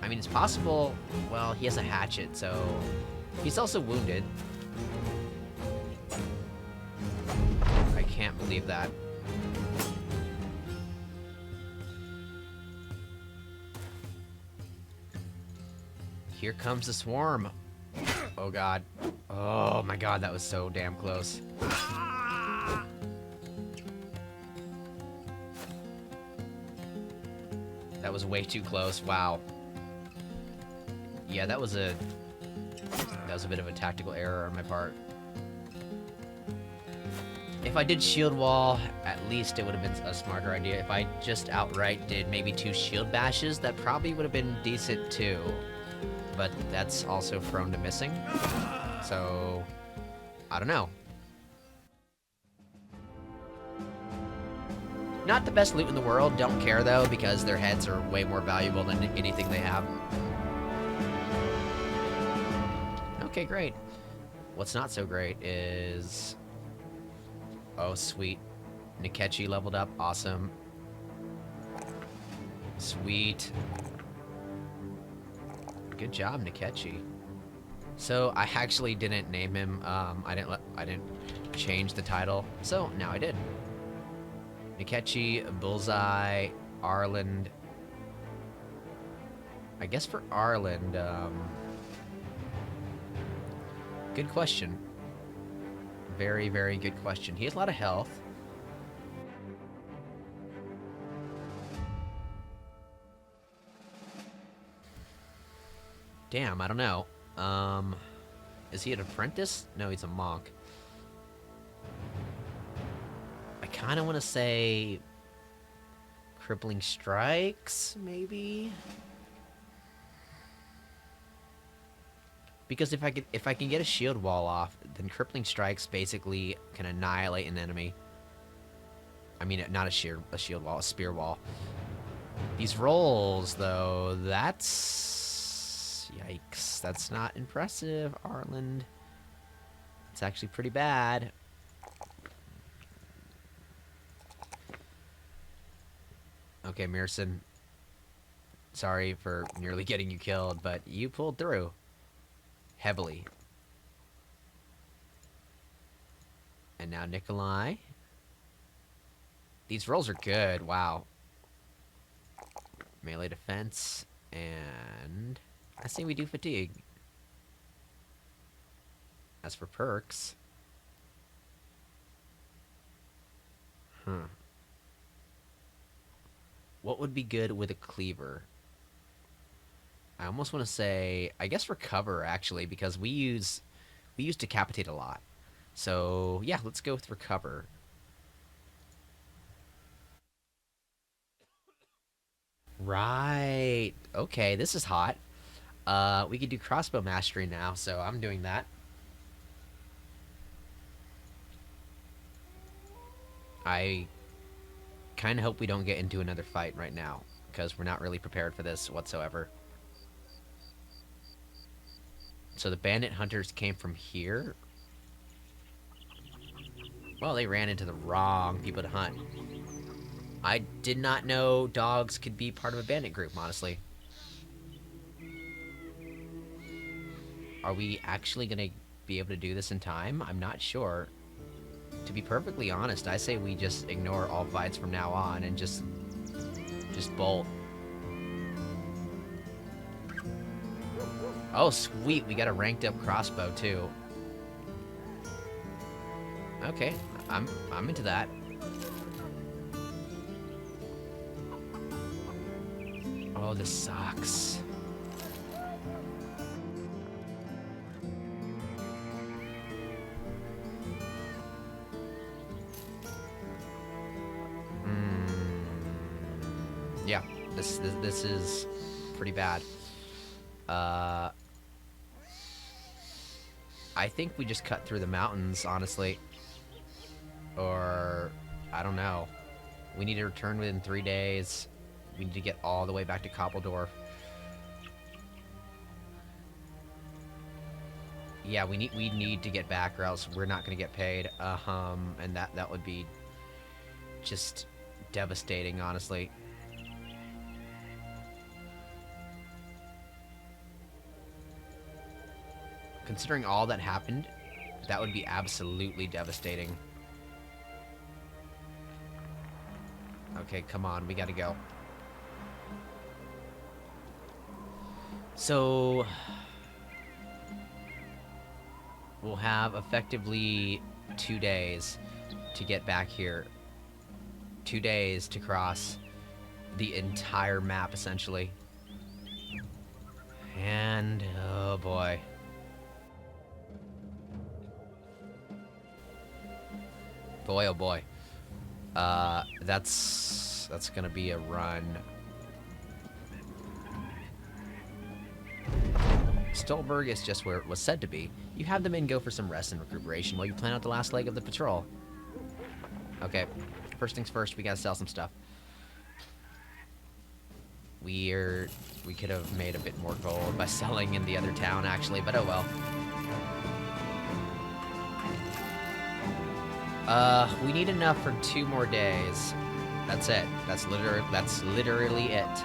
I mean, it's possible... Well, he has a hatchet, so... He's also wounded. I can't believe that. Here comes the swarm. Oh god. Oh my god, that was so damn close. That was way too close. Wow. Yeah, that was a bit of a tactical error on my part. If I did shield wall, at least it would have been a smarter idea. If I just outright did maybe 2 shield bashes, that probably would have been decent too. But that's also prone to missing. So, I don't know. Not the best loot in the world, don't care though, because their heads are way more valuable than anything they have. Okay, great. What's not so great is... Oh, sweet. Nikechi leveled up, awesome. Sweet. Good job, Nikechi. So, I actually didn't name him, I didn't change the title, so now I did. Nikechi, Bullseye, Arland. I guess for Arland, good question. Very, very good question. He has a lot of health. Damn, I don't know. Is he an apprentice? No, he's a monk. kind of want to say crippling strikes, maybe. Because if I can get a shield wall off, then crippling strikes basically can annihilate an enemy. I mean, not a shield wall, a spear wall. These rolls, though, that's... Yikes. That's not impressive, Arland. It's actually pretty bad. Okay, Mearson. Sorry for nearly getting you killed, but you pulled through. Heavily. And now Nikolai. These rolls are good, wow. Melee defense, and I say we do fatigue. As for perks... What would be good with a cleaver? I almost want to say, I guess recover, actually, because we use decapitate a lot. So, yeah, let's go with recover. Right. Okay, this is hot. We could do crossbow mastery now, so I'm doing that. I kind of hope we don't get into another fight right now, because we're not really prepared for this whatsoever. So the bandit hunters came from here? Well, they ran into the wrong people to hunt. I did not know dogs could be part of a bandit group, honestly. Are we actually going to be able to do this in time? I'm not sure. To be perfectly honest, I say we just ignore all fights from now on and just bolt. Oh, sweet, we got a ranked up crossbow too. Okay, I'm into that. Oh, this sucks. Yeah, this is pretty bad. I think we just cut through the mountains, honestly. Or, I don't know. We need to return within 3 days. We need to get all the way back to Koppeldorf. Yeah, we need to get back, or else we're not gonna get paid. And that would be just devastating, honestly. Considering all that happened, that would be absolutely devastating. Okay, come on, we gotta go. So... we'll have effectively 2 days to get back here. 2 days to cross the entire map, essentially. And, oh boy. Boy, oh boy. That's gonna be a run. Stolberg is just where it was said to be. You have the men go for some rest and recuperation while you plan out the last leg of the patrol. Okay, first things first, we gotta sell some stuff. We could have made a bit more gold by selling in the other town, actually, but oh well. We need enough for 2 more days. That's it. That's literally it.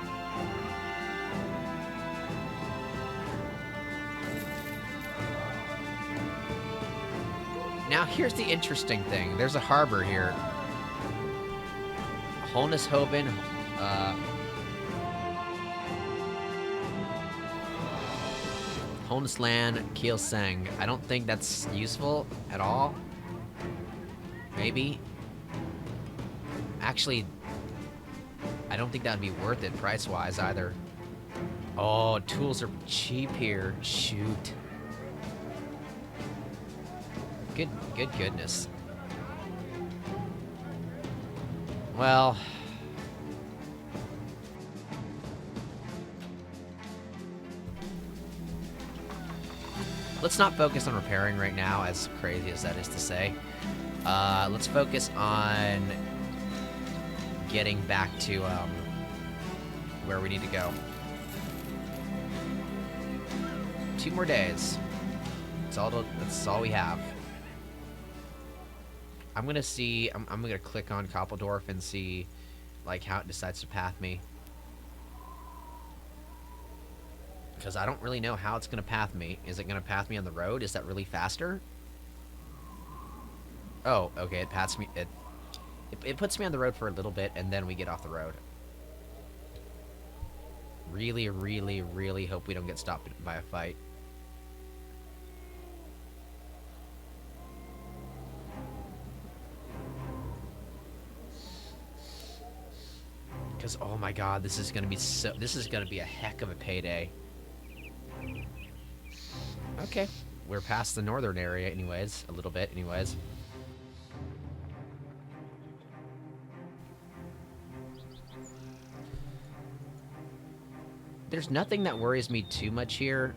Now, here's the interesting thing. There's a harbor here. Holneshoven, Holnesland, Kielseng. I don't think that's useful at all. Maybe. Actually, I don't think that'd be worth it price-wise either. Oh, tools are cheap here. Shoot. Good goodness. Well... let's not focus on repairing right now, as crazy as that is to say. Let's focus on getting back to where we need to go. 2 more days. That's all we have. I'm gonna see. I'm gonna click on Koppeldorf and see, like, how it decides to path me. Because I don't really know how it's gonna path me. Is it gonna path me on the road? Is that really faster? Oh, okay. It paths me. It puts me on the road for a little bit, and then we get off the road. Really, really, really hope we don't get stopped by a fight. Because, oh my god, this is gonna be a heck of a payday. Okay, we're past the northern area anyways, a little bit anyways. There's nothing that worries me too much here.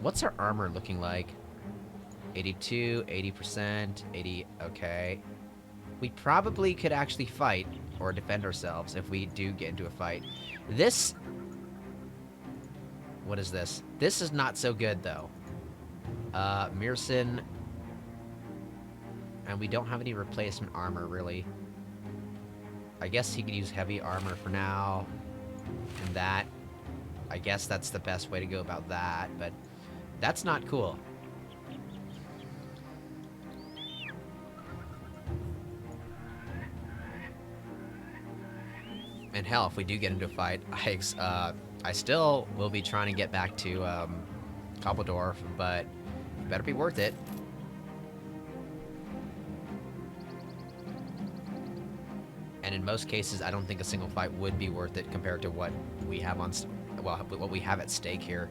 What's our armor looking like? 82, 80%, 80, okay. We probably could actually fight or defend ourselves if we do get into a fight. This... what is this? This is not so good, though. Mearson... and we don't have any replacement armor, really. I guess he could use heavy armor for now. And that... I guess that's the best way to go about that, but... that's not cool. And hell, if we do get into a fight, I still will be trying to get back to Koppeldorf, but it better be worth it. And in most cases, I don't think a single fight would be worth it compared to what we have on, well, what we have at stake here.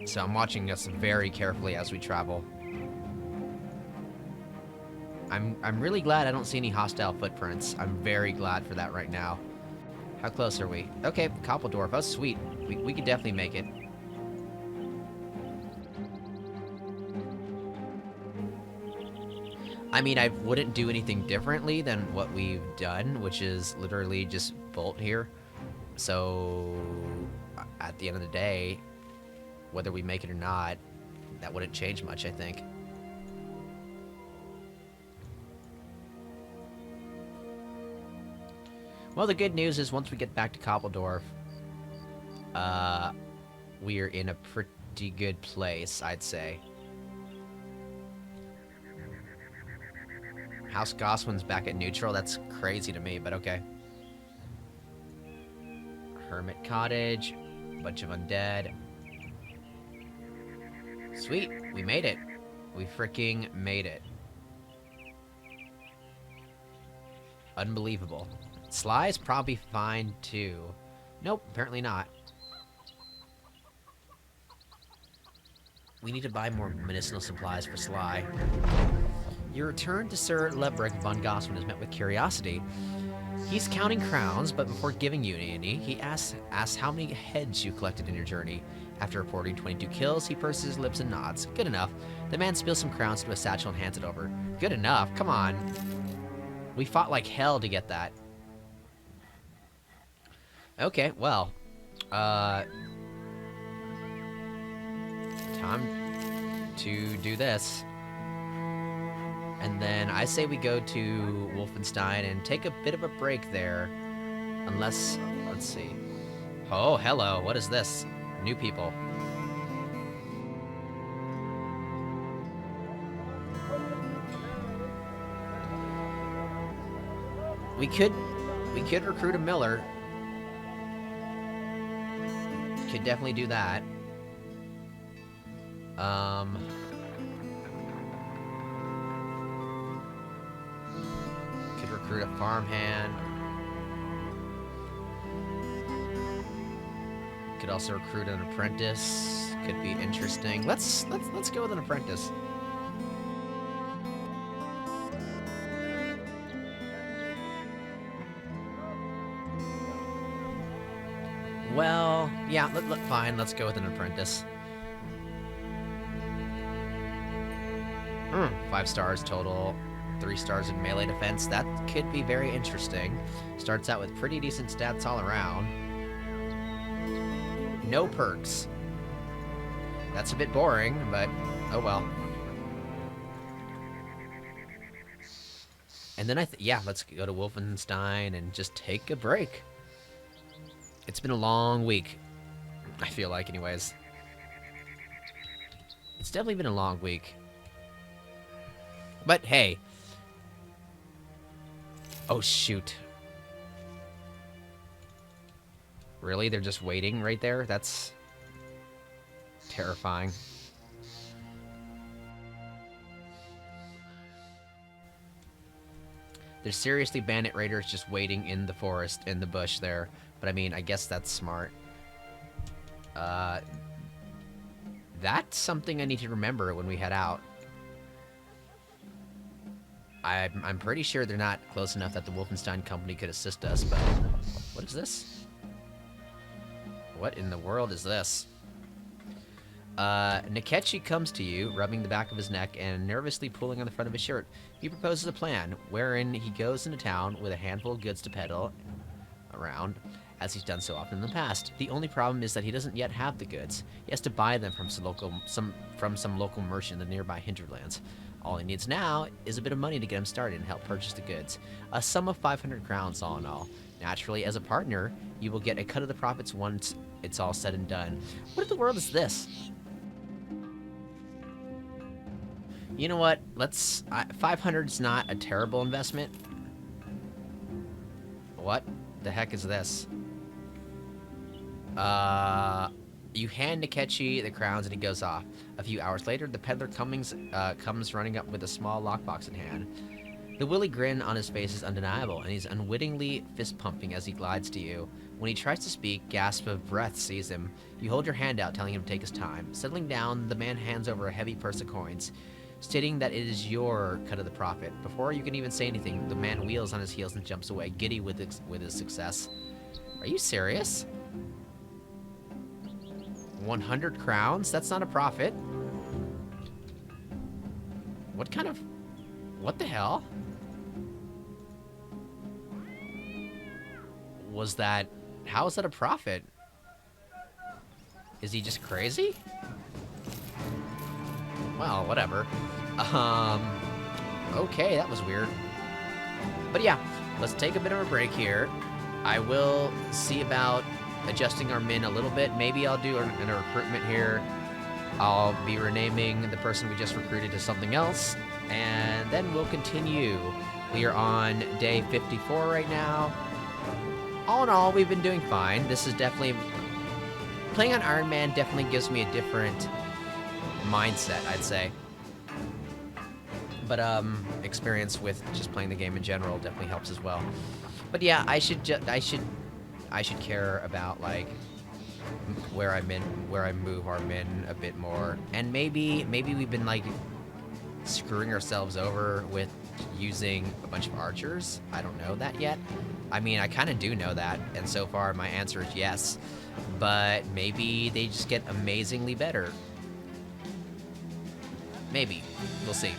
So I'm watching us very carefully as we travel. I'm really glad I don't see any hostile footprints. I'm very glad for that right now. How close are we? Okay, Koppeldorf. Oh, sweet. We could definitely make it. I mean, I wouldn't do anything differently than what we've done, which is literally just bolt here. So, at the end of the day, whether we make it or not, that wouldn't change much, I think. Well, the good news is once we get back to Koppeldorf, we are in a pretty good place, I'd say. House Goswin's back at neutral. That's crazy to me, but okay. Hermit Cottage. Bunch of undead. Sweet. We made it. We freaking made it. Unbelievable. Sly's probably fine, too. Nope, apparently not. We need to buy more medicinal supplies for Sly. Your return to Sir Lebrick von Goswin is met with curiosity. He's counting crowns, but before giving you any, he asks how many heads you collected in your journey. After reporting 22 kills, he purses his lips and nods. Good enough. The man spills some crowns into a satchel and hands it over. Good enough? Come on. We fought like hell to get that. Okay, well. Time to do this. And then I say we go to Wolfenstein and take a bit of a break there. Unless, let's see. Oh, hello, what is this? New people. We could recruit a miller. Could definitely do that. Could recruit a farmhand. Could also recruit an apprentice. Could be interesting. Let's go with an apprentice. Well, yeah, fine, let's go with an apprentice. 5 stars total, 3 stars in melee defense. That could be very interesting. Starts out with pretty decent stats all around. No perks. That's a bit boring, but oh well. And then yeah, let's go to Wolfenstein and just take a break. It's been a long week. I feel like, anyways. It's definitely been a long week. But hey. Oh, shoot. Really? They're just waiting right there? That's terrifying. There's seriously bandit raiders just waiting in the forest, in the bush there. But I mean, I guess that's smart. That's something I need to remember when we head out. I'm pretty sure they're not close enough that the Wolfenstein company could assist us, but... What is this? What in the world is this? Nikechi comes to you, rubbing the back of his neck and nervously pulling on the front of his shirt. He proposes a plan, wherein he goes into town with a handful of goods to peddle around, as he's done so often in the past. The only problem is that he doesn't yet have the goods. He has to buy them from some local merchant in the nearby hinterlands. All he needs now is a bit of money to get him started and help purchase the goods. A sum of 500 crowns all in all. Naturally, as a partner, you will get a cut of the profits once it's all said and done. What in the world is this? You know what? 500 is not a terrible investment. What the heck is this? You hand Nikechi the crowns and he goes off. A few hours later, the peddler comes running up with a small lockbox in hand. The willy grin on his face is undeniable, and he's unwittingly fist-pumping as he glides to you. When he tries to speak, gasp of breath seize him. You hold your hand out, telling him to take his time. Settling down, the man hands over a heavy purse of coins, stating that it is your cut of the profit. Before you can even say anything, the man wheels on his heels and jumps away, giddy with his success. Are you serious? 100 crowns? That's not a profit. What the hell? Was that... How is that a profit? Is he just crazy? Well, whatever. Okay, that was weird. But yeah, let's take a bit of a break here. I will see about adjusting our min a little bit. Maybe I'll do a recruitment here. I'll be renaming the person we just recruited to something else, and then we'll continue. We are on day 54 right now. All in all, we've been doing fine. This is definitely... Playing on Iron Man definitely gives me a different mindset, I'd say. But experience with just playing the game in general definitely helps as well. But yeah, I should care about like where I move our min a bit more. And maybe we've been like screwing ourselves over with using a bunch of archers. I don't know that yet. I mean, I kind of do know that, and so far my answer is yes. But maybe they just get amazingly better. Maybe. We'll see.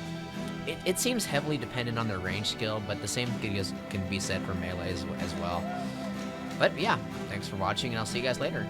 It seems heavily dependent on their range skill, but the same can be said for melee as well. But yeah, thanks for watching, and I'll see you guys later.